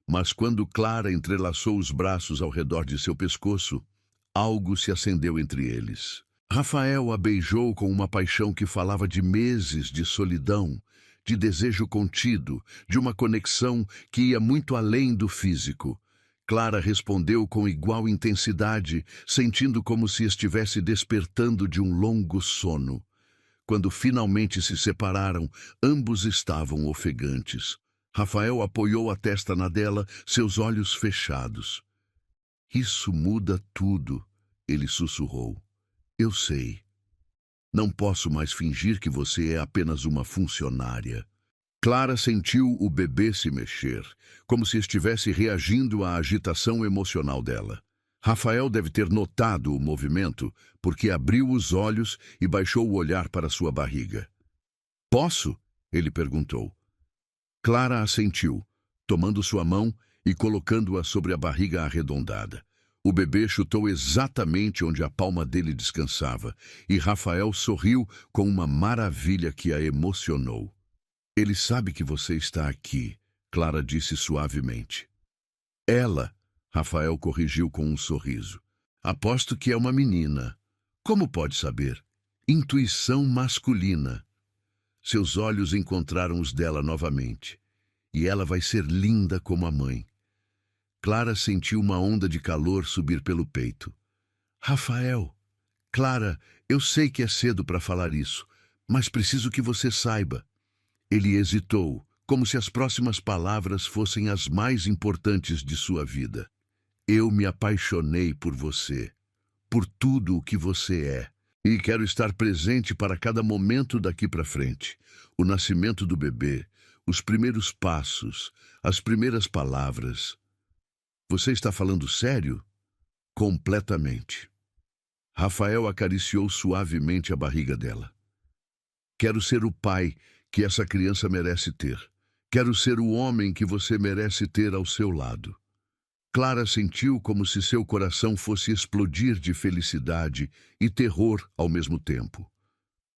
Mas quando Clara entrelaçou os braços ao redor de seu pescoço, algo se acendeu entre eles. Rafael a beijou com uma paixão que falava de meses de solidão, de desejo contido, de uma conexão que ia muito além do físico. Clara respondeu com igual intensidade, sentindo como se estivesse despertando de um longo sono. Quando finalmente se separaram, ambos estavam ofegantes. Rafael apoiou a testa na dela, seus olhos fechados. Isso muda tudo, ele sussurrou. Eu sei. Não posso mais fingir que você é apenas uma funcionária. Clara sentiu o bebê se mexer, como se estivesse reagindo à agitação emocional dela. Rafael deve ter notado o movimento, porque abriu os olhos e baixou o olhar para sua barriga. Posso? Ele perguntou. Clara assentiu, tomando sua mão e colocando-a sobre a barriga arredondada. O bebê chutou exatamente onde a palma dele descansava, e Rafael sorriu com uma maravilha que a emocionou. Ele sabe que você está aqui, Clara disse suavemente. Ela, Rafael corrigiu com um sorriso. Aposto que é uma menina. Como pode saber? Intuição masculina. Seus olhos encontraram os dela novamente. E ela vai ser linda como a mãe. Clara sentiu uma onda de calor subir pelo peito. Rafael, Clara, eu sei que é cedo para falar isso, mas preciso que você saiba. Ele hesitou, como se as próximas palavras fossem as mais importantes de sua vida. Eu me apaixonei por você, por tudo o que você é, e quero estar presente para cada momento daqui para frente. O nascimento do bebê, os primeiros passos, as primeiras palavras. Você está falando sério? Completamente. Rafael acariciou suavemente a barriga dela. Quero ser o pai que essa criança merece ter. Quero ser o homem que você merece ter ao seu lado. Clara sentiu como se seu coração fosse explodir de felicidade e terror ao mesmo tempo.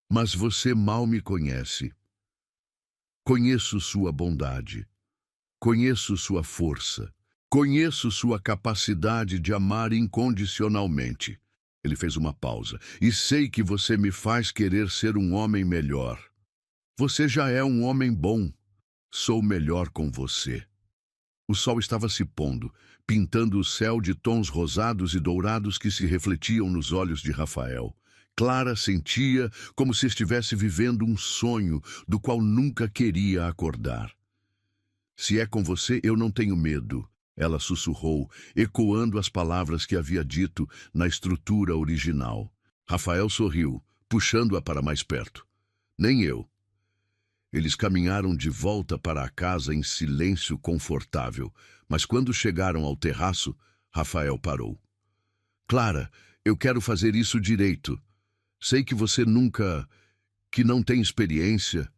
Mas você mal me conhece. Conheço sua bondade. Conheço sua força. Conheço sua capacidade de amar incondicionalmente. Ele fez uma pausa. E sei que você me faz querer ser um homem melhor. Você já é um homem bom. Sou melhor com você. O sol estava se pondo, pintando o céu de tons rosados e dourados que se refletiam nos olhos de Rafael. Clara sentia como se estivesse vivendo um sonho do qual nunca queria acordar. Se é com você, eu não tenho medo. Ela sussurrou, ecoando as palavras que havia dito na estrutura original. Rafael sorriu, puxando-a para mais perto. Nem eu. Eles caminharam de volta para a casa em silêncio confortável, mas quando chegaram ao terraço, Rafael parou. Clara, eu quero fazer isso direito. Sei que você que não tem experiência.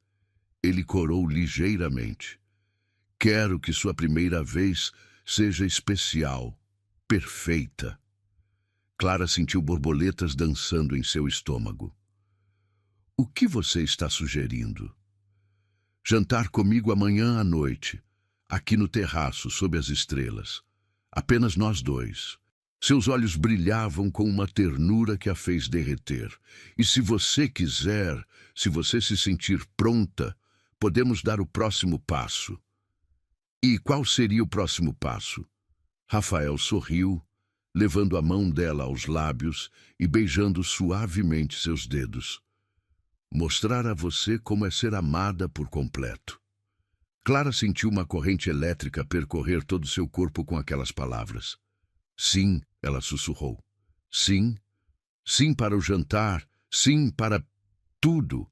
Ele corou ligeiramente. Quero que sua primeira vez seja especial, perfeita. Clara sentiu borboletas dançando em seu estômago. O que você está sugerindo? Jantar comigo amanhã à noite, aqui no terraço, sob as estrelas. Apenas nós dois. Seus olhos brilhavam com uma ternura que a fez derreter. E se você quiser, se você se sentir pronta, podemos dar o próximo passo. E qual seria o próximo passo? Rafael sorriu, levando a mão dela aos lábios e beijando suavemente seus dedos. Mostrar a você como é ser amada por completo. Clara sentiu uma corrente elétrica percorrer todo seu corpo com aquelas palavras. Sim, ela sussurrou. Sim. Sim para o jantar. Sim para tudo.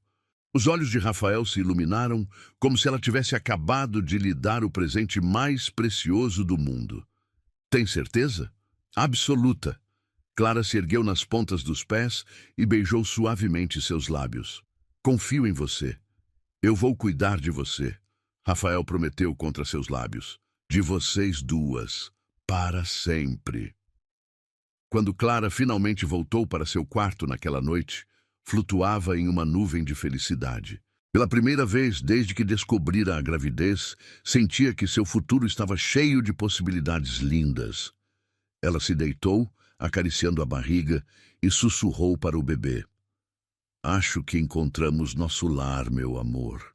Os olhos de Rafael se iluminaram como se ela tivesse acabado de lhe dar o presente mais precioso do mundo. Tem certeza? Absoluta. Clara se ergueu nas pontas dos pés e beijou suavemente seus lábios. Confio em você. Eu vou cuidar de você. Rafael prometeu contra seus lábios. De vocês duas. Para sempre. Quando Clara finalmente voltou para seu quarto naquela noite, flutuava em uma nuvem de felicidade. Pela primeira vez desde que descobrira a gravidez, sentia que seu futuro estava cheio de possibilidades lindas. Ela se deitou, acariciando a barriga, e sussurrou para o bebê. Acho que encontramos nosso lar, meu amor.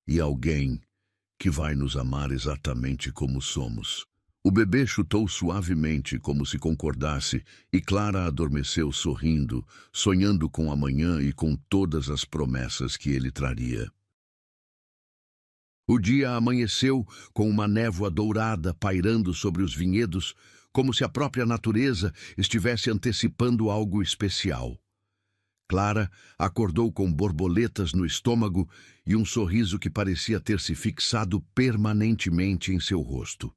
E alguém que vai nos amar exatamente como somos. O bebê chutou suavemente, como se concordasse, e Clara adormeceu sorrindo, sonhando com amanhã e com todas as promessas que ele traria. O dia amanheceu com uma névoa dourada pairando sobre os vinhedos, como se a própria natureza estivesse antecipando algo especial. Clara acordou com borboletas no estômago e um sorriso que parecia ter se fixado permanentemente em seu rosto.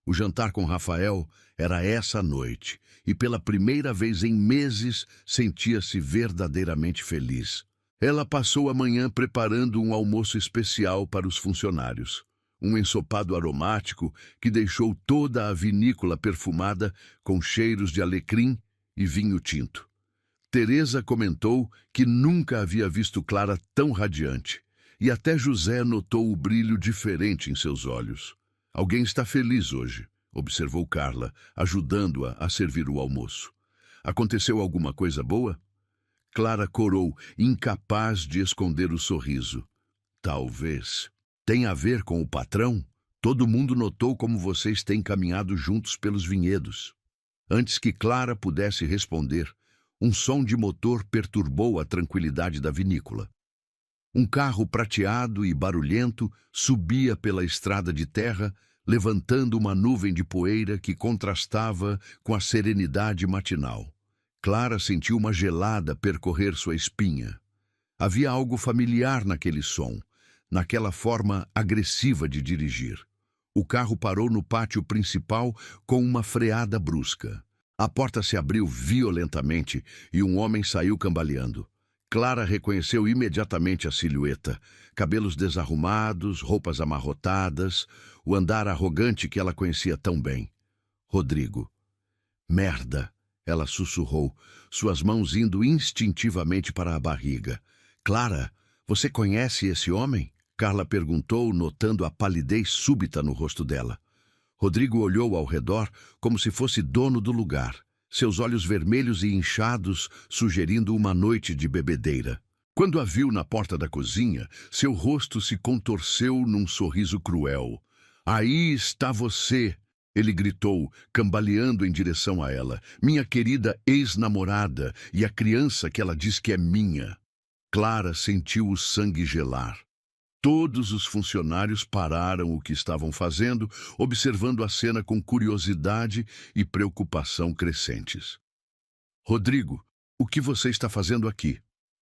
O jantar com Rafael era essa noite, e pela primeira vez em meses sentia-se verdadeiramente feliz. Ela passou a manhã preparando um almoço especial para os funcionários. Um ensopado aromático que deixou toda a vinícola perfumada com cheiros de alecrim e vinho tinto. Teresa comentou que nunca havia visto Clara tão radiante, e até José notou o brilho diferente em seus olhos. Alguém está feliz hoje, observou Carla, ajudando-a a servir o almoço. Aconteceu alguma coisa boa? Clara corou, incapaz de esconder o sorriso. Talvez. Tem a ver com o patrão? Todo mundo notou como vocês têm caminhado juntos pelos vinhedos. Antes que Clara pudesse responder, um som de motor perturbou a tranquilidade da vinícola. Um carro prateado e barulhento subia pela estrada de terra, levantando uma nuvem de poeira que contrastava com a serenidade matinal. Clara sentiu uma gelada percorrer sua espinha. Havia algo familiar naquele som, naquela forma agressiva de dirigir. O carro parou no pátio principal com uma freada brusca. A porta se abriu violentamente e um homem saiu cambaleando. Clara reconheceu imediatamente a silhueta. Cabelos desarrumados, roupas amarrotadas, o andar arrogante que ela conhecia tão bem. Rodrigo. Merda, ela sussurrou, suas mãos indo instintivamente para a barriga. Clara, você conhece esse homem? Carla perguntou, notando a palidez súbita no rosto dela. Rodrigo olhou ao redor como se fosse dono do lugar, seus olhos vermelhos e inchados sugerindo uma noite de bebedeira. Quando a viu na porta da cozinha, seu rosto se contorceu num sorriso cruel. Aí está você, ele gritou, cambaleando em direção a ela, minha querida ex-namorada e a criança que ela diz que é minha. Clara sentiu o sangue gelar. Todos os funcionários pararam o que estavam fazendo, observando a cena com curiosidade e preocupação crescentes. Rodrigo, o que você está fazendo aqui?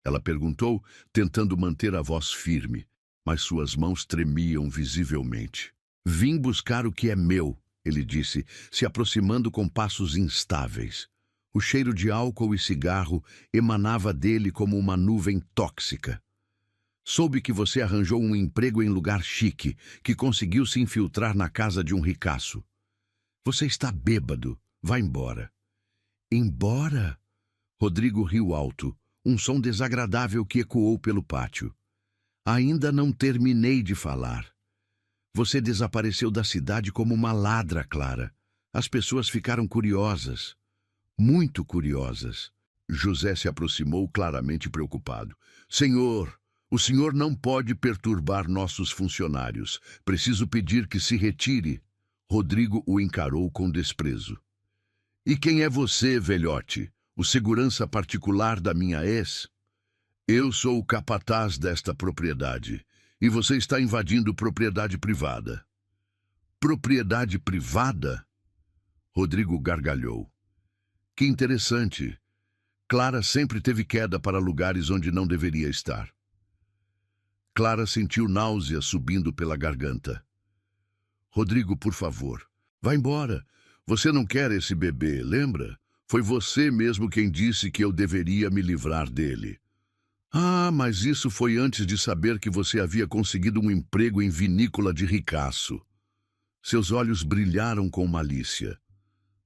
Ela perguntou, tentando manter a voz firme, mas suas mãos tremiam visivelmente. Vim buscar o que é meu, ele disse, se aproximando com passos instáveis. O cheiro de álcool e cigarro emanava dele como uma nuvem tóxica. Soube que você arranjou um emprego em lugar chique, que conseguiu se infiltrar na casa de um ricaço. Você está bêbado. Vá embora. Embora? Rodrigo riu alto, um som desagradável que ecoou pelo pátio. Ainda não terminei de falar. Você desapareceu da cidade como uma ladra, Clara. As pessoas ficaram curiosas. Muito curiosas. José se aproximou claramente preocupado. Senhor, o senhor não pode perturbar nossos funcionários. Preciso pedir que se retire. Rodrigo o encarou com desprezo. E quem é você, velhote? O segurança particular da minha ex? Eu sou o capataz desta propriedade. E você está invadindo propriedade privada. Propriedade privada? Rodrigo gargalhou. Que interessante. Clara sempre teve queda para lugares onde não deveria estar. Clara sentiu náusea subindo pela garganta. Rodrigo, por favor, vá embora. Você não quer esse bebê, lembra? Foi você mesmo quem disse que eu deveria me livrar dele. Ah, mas isso foi antes de saber que você havia conseguido um emprego em vinícola de ricaço. Seus olhos brilharam com malícia.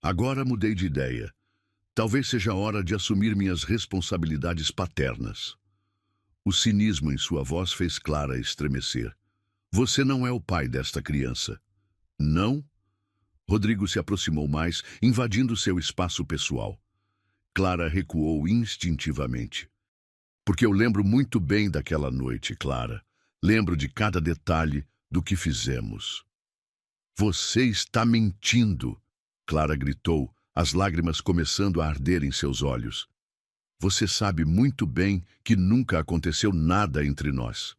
Agora mudei de ideia. Talvez seja hora de assumir minhas responsabilidades paternas. O cinismo em sua voz fez Clara estremecer. Você não é o pai desta criança. Não? Rodrigo se aproximou mais, invadindo seu espaço pessoal. Clara recuou instintivamente. Porque eu lembro muito bem daquela noite, Clara. Lembro de cada detalhe do que fizemos. Você está mentindo, Clara gritou, as lágrimas começando a arder em seus olhos. Você sabe muito bem que nunca aconteceu nada entre nós.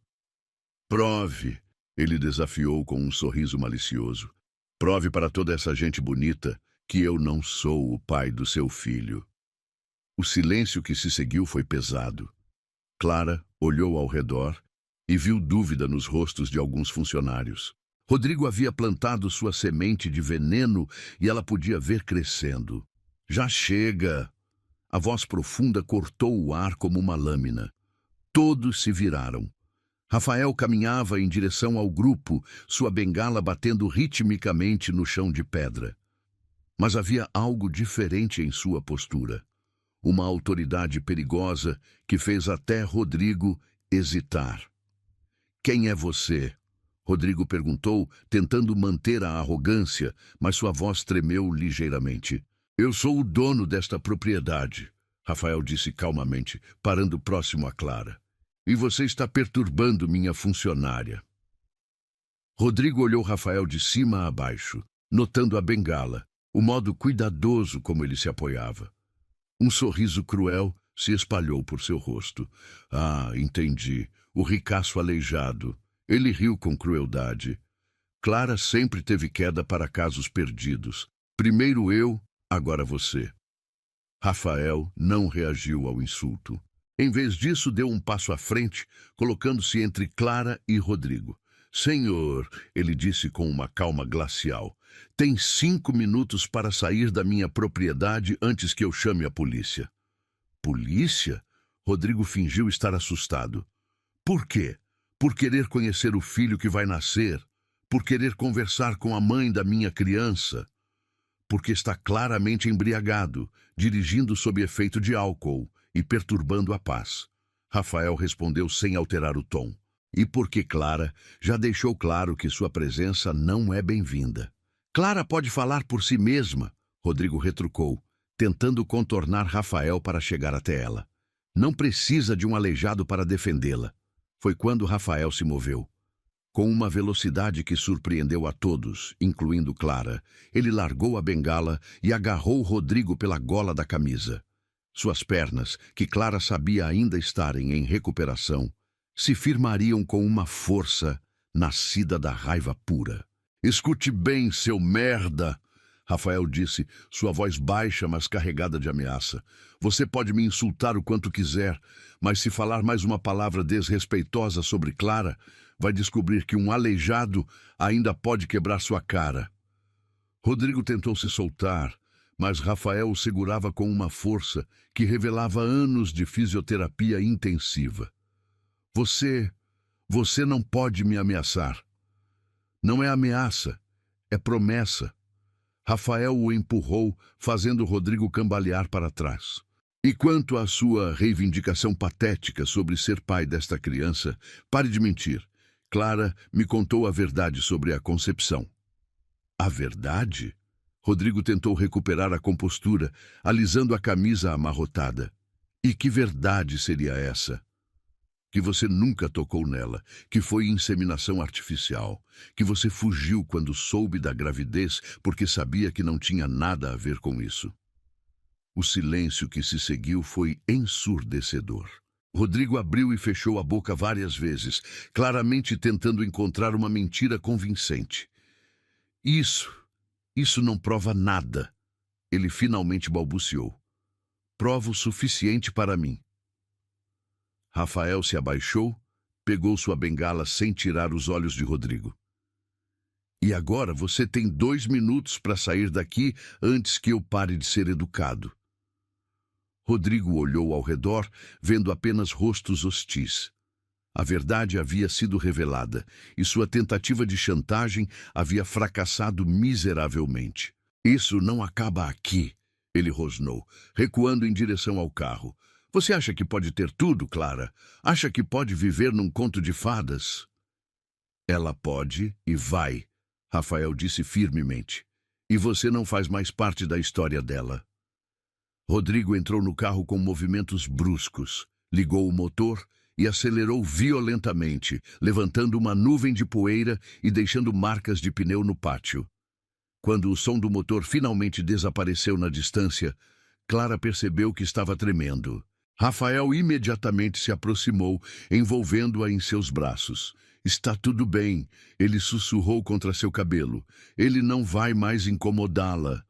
Prove, ele desafiou com um sorriso malicioso. Prove para toda essa gente bonita que eu não sou o pai do seu filho. O silêncio que se seguiu foi pesado. Clara olhou ao redor e viu dúvida nos rostos de alguns funcionários. Rodrigo havia plantado sua semente de veneno e ela podia ver crescendo. Já chega! A voz profunda cortou o ar como uma lâmina. Todos se viraram. Rafael caminhava em direção ao grupo, sua bengala batendo ritmicamente no chão de pedra. Mas havia algo diferente em sua postura. Uma autoridade perigosa que fez até Rodrigo hesitar. Quem é você? Rodrigo perguntou, tentando manter a arrogância, mas sua voz tremeu ligeiramente. Eu sou o dono desta propriedade, Rafael disse calmamente, parando próximo a Clara. E você está perturbando minha funcionária. Rodrigo olhou Rafael de cima a baixo, notando a bengala, o modo cuidadoso como ele se apoiava. Um sorriso cruel se espalhou por seu rosto. Ah, entendi. O ricaço aleijado. Ele riu com crueldade. Clara sempre teve queda para casos perdidos. Primeiro eu, agora você. Rafael não reagiu ao insulto. Em vez disso, deu um passo à frente, colocando-se entre Clara e Rodrigo. Senhor, ele disse com uma calma glacial, tem 5 minutos para sair da minha propriedade antes que eu chame a polícia. Polícia? Rodrigo fingiu estar assustado. Por quê? Por querer conhecer o filho que vai nascer? Por querer conversar com a mãe da minha criança? Porque está claramente embriagado, dirigindo sob efeito de álcool e perturbando a paz. Rafael respondeu sem alterar o tom. E porque Clara já deixou claro que sua presença não é bem-vinda. Clara pode falar por si mesma, Rodrigo retrucou, tentando contornar Rafael para chegar até ela. Não precisa de um aleijado para defendê-la. Foi quando Rafael se moveu. Com uma velocidade que surpreendeu a todos, incluindo Clara, ele largou a bengala e agarrou Rodrigo pela gola da camisa. Suas pernas, que Clara sabia ainda estarem em recuperação, se firmariam com uma força nascida da raiva pura. Escute bem, seu merda! Rafael disse, sua voz baixa, mas carregada de ameaça. Você pode me insultar o quanto quiser, mas se falar mais uma palavra desrespeitosa sobre Clara, vai descobrir que um aleijado ainda pode quebrar sua cara. Rodrigo tentou se soltar, mas Rafael o segurava com uma força que revelava anos de fisioterapia intensiva. Você não pode me ameaçar. Não é ameaça, é promessa. Rafael o empurrou, fazendo Rodrigo cambalear para trás. E quanto à sua reivindicação patética sobre ser pai desta criança, pare de mentir. Clara me contou a verdade sobre a concepção. A verdade? Rodrigo tentou recuperar a compostura, alisando a camisa amarrotada. E que verdade seria essa? Que você nunca tocou nela, que foi inseminação artificial, que você fugiu quando soube da gravidez porque sabia que não tinha nada a ver com isso. O silêncio que se seguiu foi ensurdecedor. Rodrigo abriu e fechou a boca várias vezes, claramente tentando encontrar uma mentira convincente. Isso não prova nada, ele finalmente balbuciou. Prova o suficiente para mim. Rafael se abaixou, pegou sua bengala sem tirar os olhos de Rodrigo. E agora você tem 2 minutos para sair daqui antes que eu pare de ser educado. Rodrigo olhou ao redor, vendo apenas rostos hostis. A verdade havia sido revelada, e sua tentativa de chantagem havia fracassado miseravelmente. Isso não acaba aqui, ele rosnou, recuando em direção ao carro. Você acha que pode ter tudo, Clara? Acha que pode viver num conto de fadas? Ela pode e vai, Rafael disse firmemente. E você não faz mais parte da história dela. Rodrigo entrou no carro com movimentos bruscos, ligou o motor e acelerou violentamente, levantando uma nuvem de poeira e deixando marcas de pneu no pátio. Quando o som do motor finalmente desapareceu na distância, Clara percebeu que estava tremendo. Rafael imediatamente se aproximou, envolvendo-a em seus braços. Está tudo bem, ele sussurrou contra seu cabelo. Ele não vai mais incomodá-la.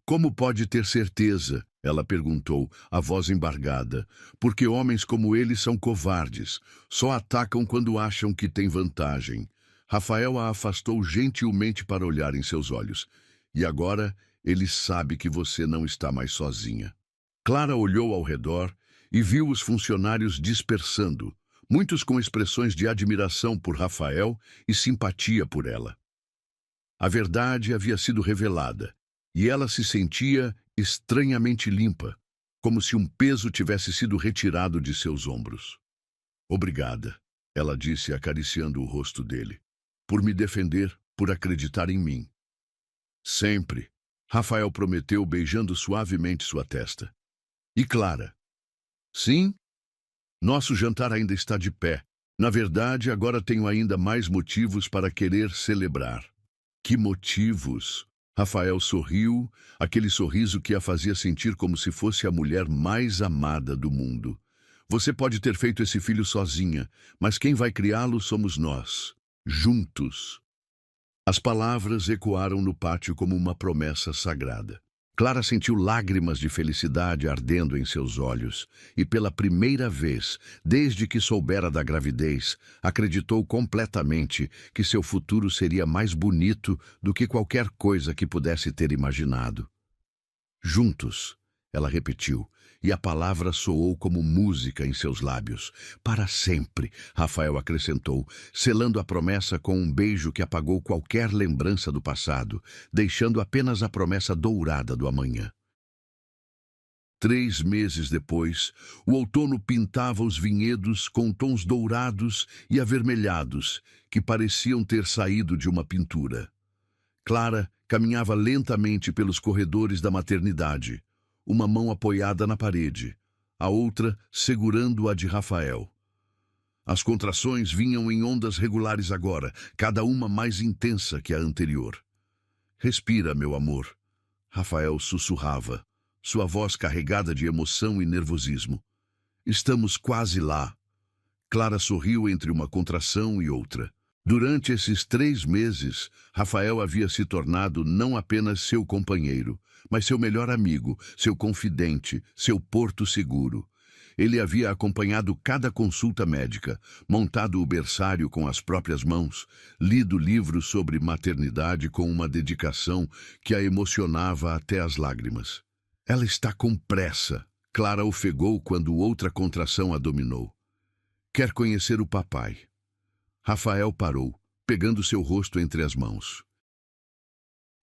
Como pode ter certeza? Ela perguntou, a voz embargada. Porque homens como ele são covardes. Só atacam quando acham que têm vantagem. Rafael a afastou gentilmente para olhar em seus olhos. E agora ele sabe que você não está mais sozinha. Clara olhou ao redor e viu os funcionários dispersando, muitos com expressões de admiração por Rafael e simpatia por ela. A verdade havia sido revelada, e ela se sentia estranhamente limpa, como se um peso tivesse sido retirado de seus ombros. Obrigada, ela disse acariciando o rosto dele, por me defender, por acreditar em mim. Sempre, Rafael prometeu beijando suavemente sua testa. E Clara? Sim? Nosso jantar ainda está de pé. Na verdade, agora tenho ainda mais motivos para querer celebrar. Que motivos? Rafael sorriu, aquele sorriso que a fazia sentir como se fosse a mulher mais amada do mundo. Você pode ter feito esse filho sozinha, mas quem vai criá-lo somos nós, juntos. As palavras ecoaram no pátio como uma promessa sagrada. Clara sentiu lágrimas de felicidade ardendo em seus olhos e, pela primeira vez, desde que soubera da gravidez, acreditou completamente que seu futuro seria mais bonito do que qualquer coisa que pudesse ter imaginado. Juntos, ela repetiu, e a palavra soou como música em seus lábios. Para sempre, Rafael acrescentou, selando a promessa com um beijo que apagou qualquer lembrança do passado, deixando apenas a promessa dourada do amanhã. 3 meses depois, o outono pintava os vinhedos com tons dourados e avermelhados, que pareciam ter saído de uma pintura. Clara caminhava lentamente pelos corredores da maternidade, uma mão apoiada na parede, a outra segurando-a de Rafael. As contrações vinham em ondas regulares agora, cada uma mais intensa que a anterior. Respira, meu amor, Rafael sussurrava, sua voz carregada de emoção e nervosismo. Estamos quase lá. Clara sorriu entre uma contração e outra. Durante esses 3 meses, Rafael havia se tornado não apenas seu companheiro, mas seu melhor amigo, seu confidente, seu porto seguro. Ele havia acompanhado cada consulta médica, montado o berçário com as próprias mãos, lido livros sobre maternidade com uma dedicação que a emocionava até as lágrimas. Ela está com pressa, Clara ofegou quando outra contração a dominou. Quer conhecer o papai. Rafael parou, pegando seu rosto entre as mãos.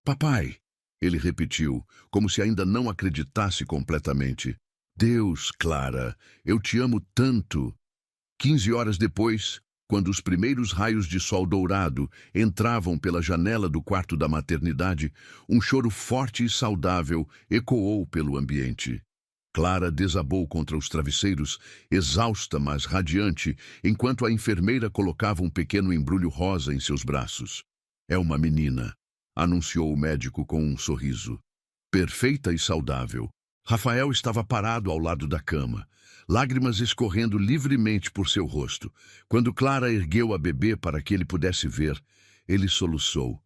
Papai, ele repetiu, como se ainda não acreditasse completamente. Deus, Clara, eu te amo tanto. 15 horas depois, quando os primeiros raios de sol dourado entravam pela janela do quarto da maternidade, um choro forte e saudável ecoou pelo ambiente. Clara desabou contra os travesseiros, exausta, mas radiante, enquanto a enfermeira colocava um pequeno embrulho rosa em seus braços. É uma menina, anunciou o médico com um sorriso. Perfeita e saudável. Rafael estava parado ao lado da cama, lágrimas escorrendo livremente por seu rosto. Quando Clara ergueu a bebê para que ele pudesse ver, ele soluçou.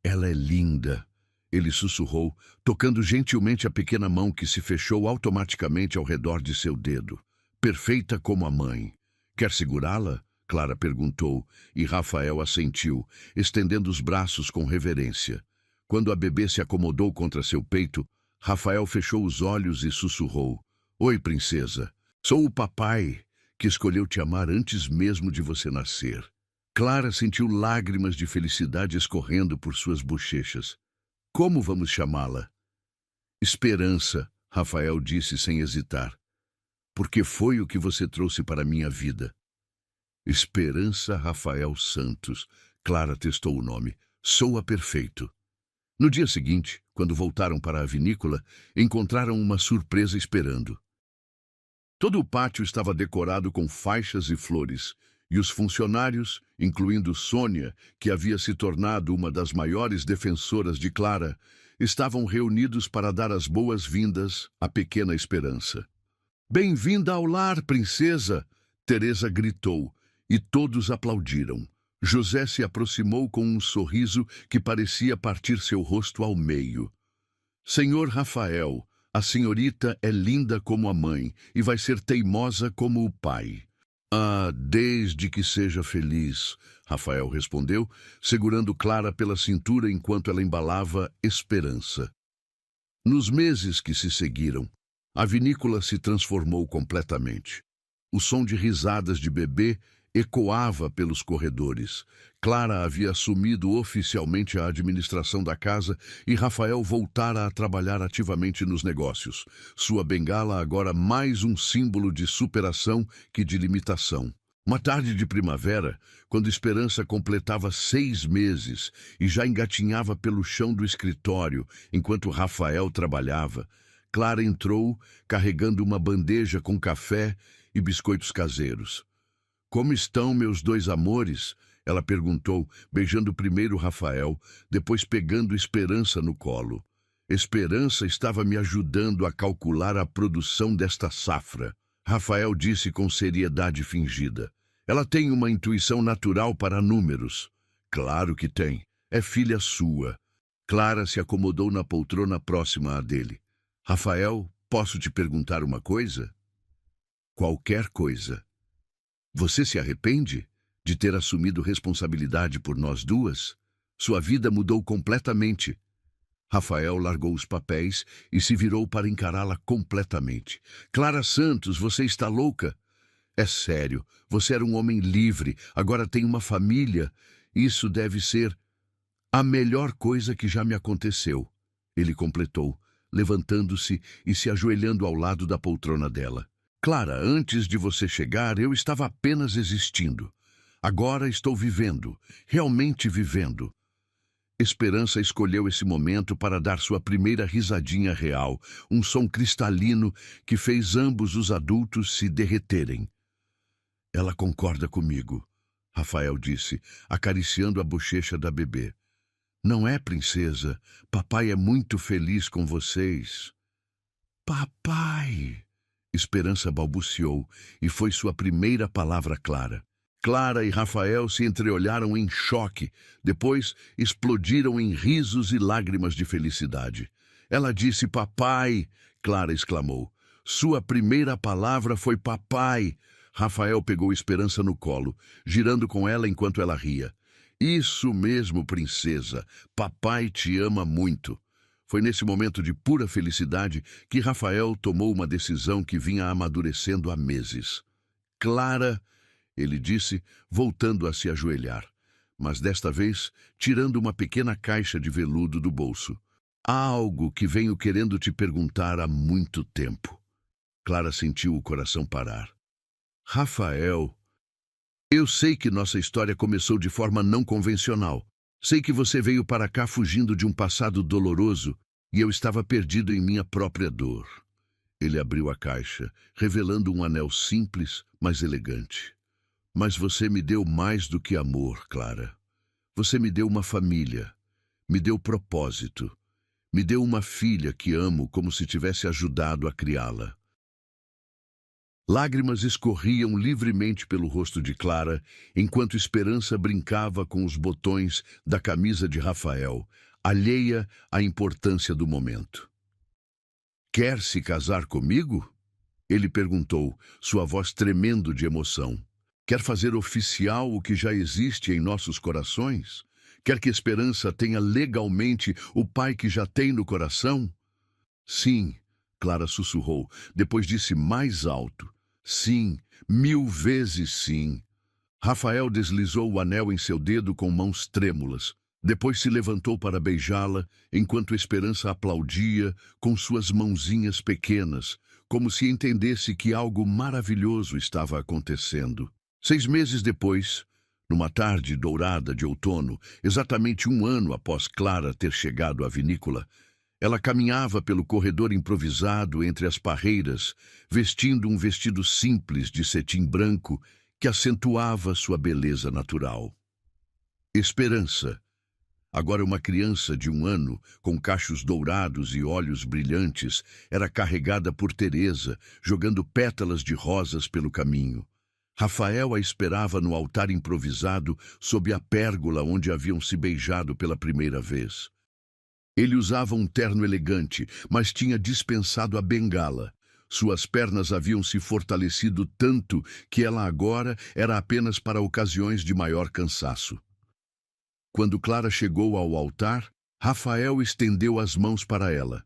Ela é linda. Ele sussurrou, tocando gentilmente a pequena mão que se fechou automaticamente ao redor de seu dedo. Perfeita como a mãe. Quer segurá-la? Clara perguntou, e Rafael assentiu, estendendo os braços com reverência. Quando a bebê se acomodou contra seu peito, Rafael fechou os olhos e sussurrou. Oi, princesa. Sou o papai que escolheu te amar antes mesmo de você nascer. Clara sentiu lágrimas de felicidade escorrendo por suas bochechas. Como vamos chamá-la? Esperança, Rafael disse sem hesitar. Porque foi o que você trouxe para a minha vida. Esperança Rafael Santos. Clara testou o nome. Soa perfeito. No dia seguinte, quando voltaram para a vinícola, encontraram uma surpresa esperando. Todo o pátio estava decorado com faixas e flores, e os funcionários, incluindo Sônia, que havia se tornado uma das maiores defensoras de Clara, estavam reunidos para dar as boas-vindas à pequena Esperança. "Bem-vinda ao lar, princesa!" Teresa gritou, e todos aplaudiram. José se aproximou com um sorriso que parecia partir seu rosto ao meio. "Senhor Rafael, a senhorita é linda como a mãe e vai ser teimosa como o pai." "Ah, desde que seja feliz", Rafael respondeu, segurando Clara pela cintura enquanto ela embalava Esperança. Nos meses que se seguiram, a vinícola se transformou completamente. O som de risadas de bebê ecoava pelos corredores. Clara havia assumido oficialmente a administração da casa e Rafael voltara a trabalhar ativamente nos negócios. Sua bengala agora mais um símbolo de superação que de limitação. Uma tarde de primavera, quando Esperança completava 6 meses e já engatinhava pelo chão do escritório enquanto Rafael trabalhava, Clara entrou carregando uma bandeja com café e biscoitos caseiros. "Como estão meus dois amores?" ela perguntou, beijando primeiro Rafael, depois pegando Esperança no colo. "Esperança estava me ajudando a calcular a produção desta safra", Rafael disse com seriedade fingida. "Ela tem uma intuição natural para números." "Claro que tem. É filha sua." Clara se acomodou na poltrona próxima à dele. "Rafael, posso te perguntar uma coisa?" "Qualquer coisa." "Você se arrepende de ter assumido responsabilidade por nós duas? Sua vida mudou completamente." Rafael largou os papéis e se virou para encará-la completamente. "Clara Santos, você está louca?" "É sério, você era um homem livre, agora tem uma família. Isso deve ser a melhor coisa que já me aconteceu." Ele completou, levantando-se e se ajoelhando ao lado da poltrona dela. "Clara, antes de você chegar, eu estava apenas existindo. Agora estou vivendo, realmente vivendo." Esperança escolheu esse momento para dar sua primeira risadinha real, um som cristalino que fez ambos os adultos se derreterem. "Ela concorda comigo", Rafael disse, acariciando a bochecha da bebê. "Não é, princesa? Papai é muito feliz com vocês." "Papai!" Esperança balbuciou, e foi sua primeira palavra clara. Clara e Rafael se entreolharam em choque, depois explodiram em risos e lágrimas de felicidade. "Ela disse papai!" Clara exclamou. "Sua primeira palavra foi papai!" Rafael pegou Esperança no colo, girando com ela enquanto ela ria. "Isso mesmo, princesa. Papai te ama muito." Foi nesse momento de pura felicidade que Rafael tomou uma decisão que vinha amadurecendo há meses. "Clara", ele disse, voltando a se ajoelhar, mas desta vez tirando uma pequena caixa de veludo do bolso. "Há algo que venho querendo te perguntar há muito tempo." Clara sentiu o coração parar. "Rafael, eu sei que nossa história começou de forma não convencional. Sei que você veio para cá fugindo de um passado doloroso e eu estava perdido em minha própria dor." Ele abriu a caixa, revelando um anel simples, mas elegante. "Mas você me deu mais do que amor, Clara. Você me deu uma família, me deu propósito, me deu uma filha que amo como se tivesse ajudado a criá-la." Lágrimas escorriam livremente pelo rosto de Clara, enquanto Esperança brincava com os botões da camisa de Rafael, alheia à importância do momento. "Quer se casar comigo?" Ele perguntou, sua voz tremendo de emoção. "Quer fazer oficial o que já existe em nossos corações? Quer que Esperança tenha legalmente o pai que já tem no coração?" "Sim", Clara sussurrou, depois disse mais alto. "Sim, 1000 vezes sim." Rafael deslizou o anel em seu dedo com mãos trêmulas. Depois se levantou para beijá-la, enquanto Esperança aplaudia com suas mãozinhas pequenas, como se entendesse que algo maravilhoso estava acontecendo. 6 meses depois, numa tarde dourada de outono, exatamente 1 ano após Clara ter chegado à vinícola, Ela caminhava pelo corredor improvisado entre as parreiras, vestindo um vestido simples de cetim branco que acentuava sua beleza natural. Esperança, agora uma criança de 1 ano, com cachos dourados e olhos brilhantes, era carregada por Teresa, jogando pétalas de rosas pelo caminho. Rafael a esperava no altar improvisado, sob a pérgola onde haviam se beijado pela primeira vez. Ele usava um terno elegante, mas tinha dispensado a bengala. Suas pernas haviam se fortalecido tanto que ela agora era apenas para ocasiões de maior cansaço. Quando Clara chegou ao altar, Rafael estendeu as mãos para ela,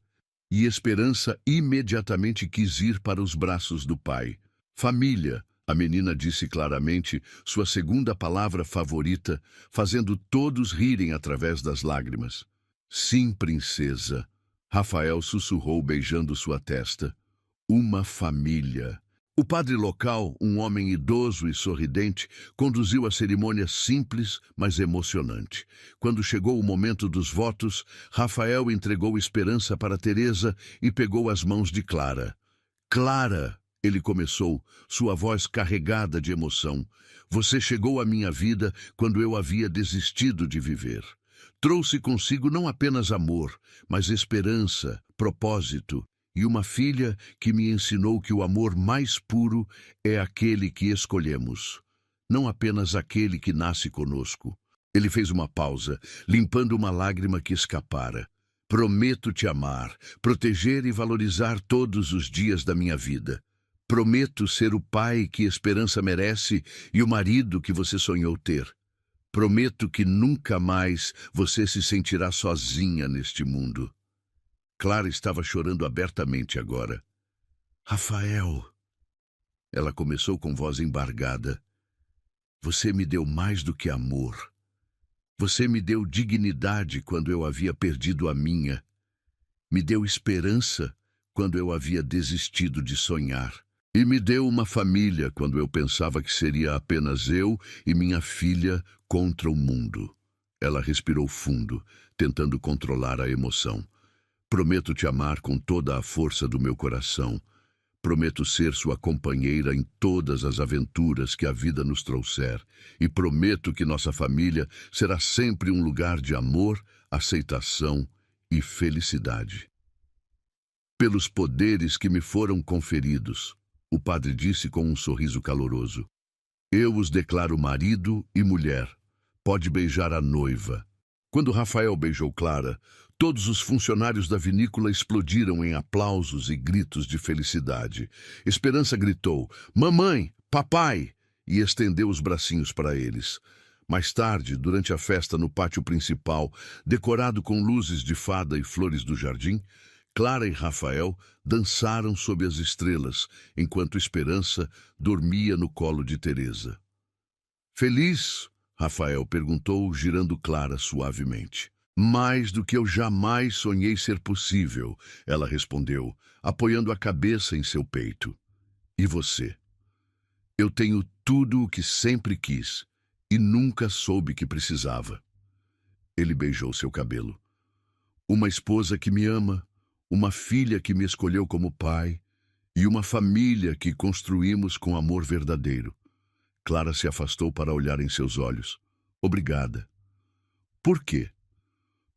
e Esperança imediatamente quis ir para os braços do pai. Família, a menina disse claramente, sua segunda palavra favorita, fazendo todos rirem através das lágrimas. Sim, princesa, Rafael sussurrou beijando sua testa. Uma família. O padre local, um homem idoso e sorridente, conduziu a cerimônia simples, mas emocionante. Quando chegou o momento dos votos, Rafael entregou Esperança para Teresa e pegou as mãos de Clara. Clara, ele começou, sua voz carregada de emoção. Você chegou à minha vida quando eu havia desistido de viver. Trouxe consigo não apenas amor, mas esperança, propósito e uma filha que me ensinou que o amor mais puro é aquele que escolhemos, não apenas aquele que nasce conosco. Ele fez uma pausa, limpando uma lágrima que escapara. Prometo te amar, proteger e valorizar todos os dias da minha vida. Prometo ser o pai que Esperança merece e o marido que você sonhou ter. Prometo que nunca mais você se sentirá sozinha neste mundo. Clara estava chorando abertamente agora. Rafael, ela começou com voz embargada. Você me deu mais do que amor. Você me deu dignidade quando eu havia perdido a minha. Me deu esperança quando eu havia desistido de sonhar. E me deu uma família quando eu pensava que seria apenas eu e minha filha contra o mundo. Ela respirou fundo, tentando controlar a emoção. Prometo te amar com toda a força do meu coração. Prometo ser sua companheira em todas as aventuras que a vida nos trouxer. E prometo que nossa família será sempre um lugar de amor, aceitação e felicidade. Pelos poderes que me foram conferidos, o padre disse com um sorriso caloroso. Eu os declaro marido e mulher. Pode beijar a noiva. Quando Rafael beijou Clara, todos os funcionários da vinícola explodiram em aplausos e gritos de felicidade. Esperança gritou, mamãe, papai, e estendeu os bracinhos para eles. Mais tarde, durante a festa no pátio principal, decorado com luzes de fada e flores do jardim, Clara e Rafael dançaram sob as estrelas, enquanto Esperança dormia no colo de Teresa. Feliz? Rafael perguntou, girando Clara suavemente. Mais do que eu jamais sonhei ser possível, ela respondeu, apoiando a cabeça em seu peito. E você? Eu tenho tudo o que sempre quis e nunca soube que precisava. Ele beijou seu cabelo. Uma esposa que me ama, uma filha que me escolheu como pai e uma família que construímos com amor verdadeiro. Clara se afastou para olhar em seus olhos. Obrigada. Por quê?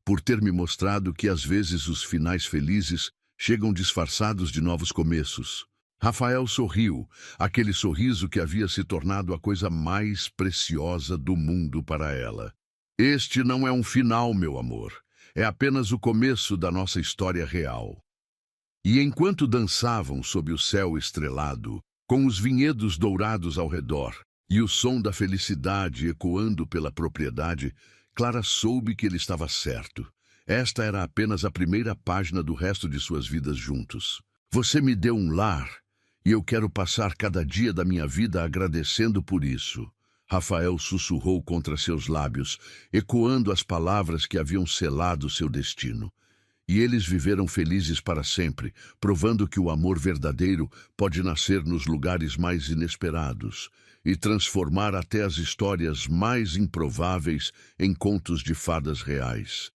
Por ter me mostrado que às vezes os finais felizes chegam disfarçados de novos começos. Rafael sorriu, aquele sorriso que havia se tornado a coisa mais preciosa do mundo para ela. Este não é um final, meu amor. É apenas o começo da nossa história real. E enquanto dançavam sob o céu estrelado, com os vinhedos dourados ao redor e o som da felicidade ecoando pela propriedade, Clara soube que ele estava certo. Esta era apenas a primeira página do resto de suas vidas juntos. Você me deu um lar, e eu quero passar cada dia da minha vida agradecendo por isso. Rafael sussurrou contra seus lábios, ecoando as palavras que haviam selado seu destino. E eles viveram felizes para sempre, provando que o amor verdadeiro pode nascer nos lugares mais inesperados e transformar até as histórias mais improváveis em contos de fadas reais.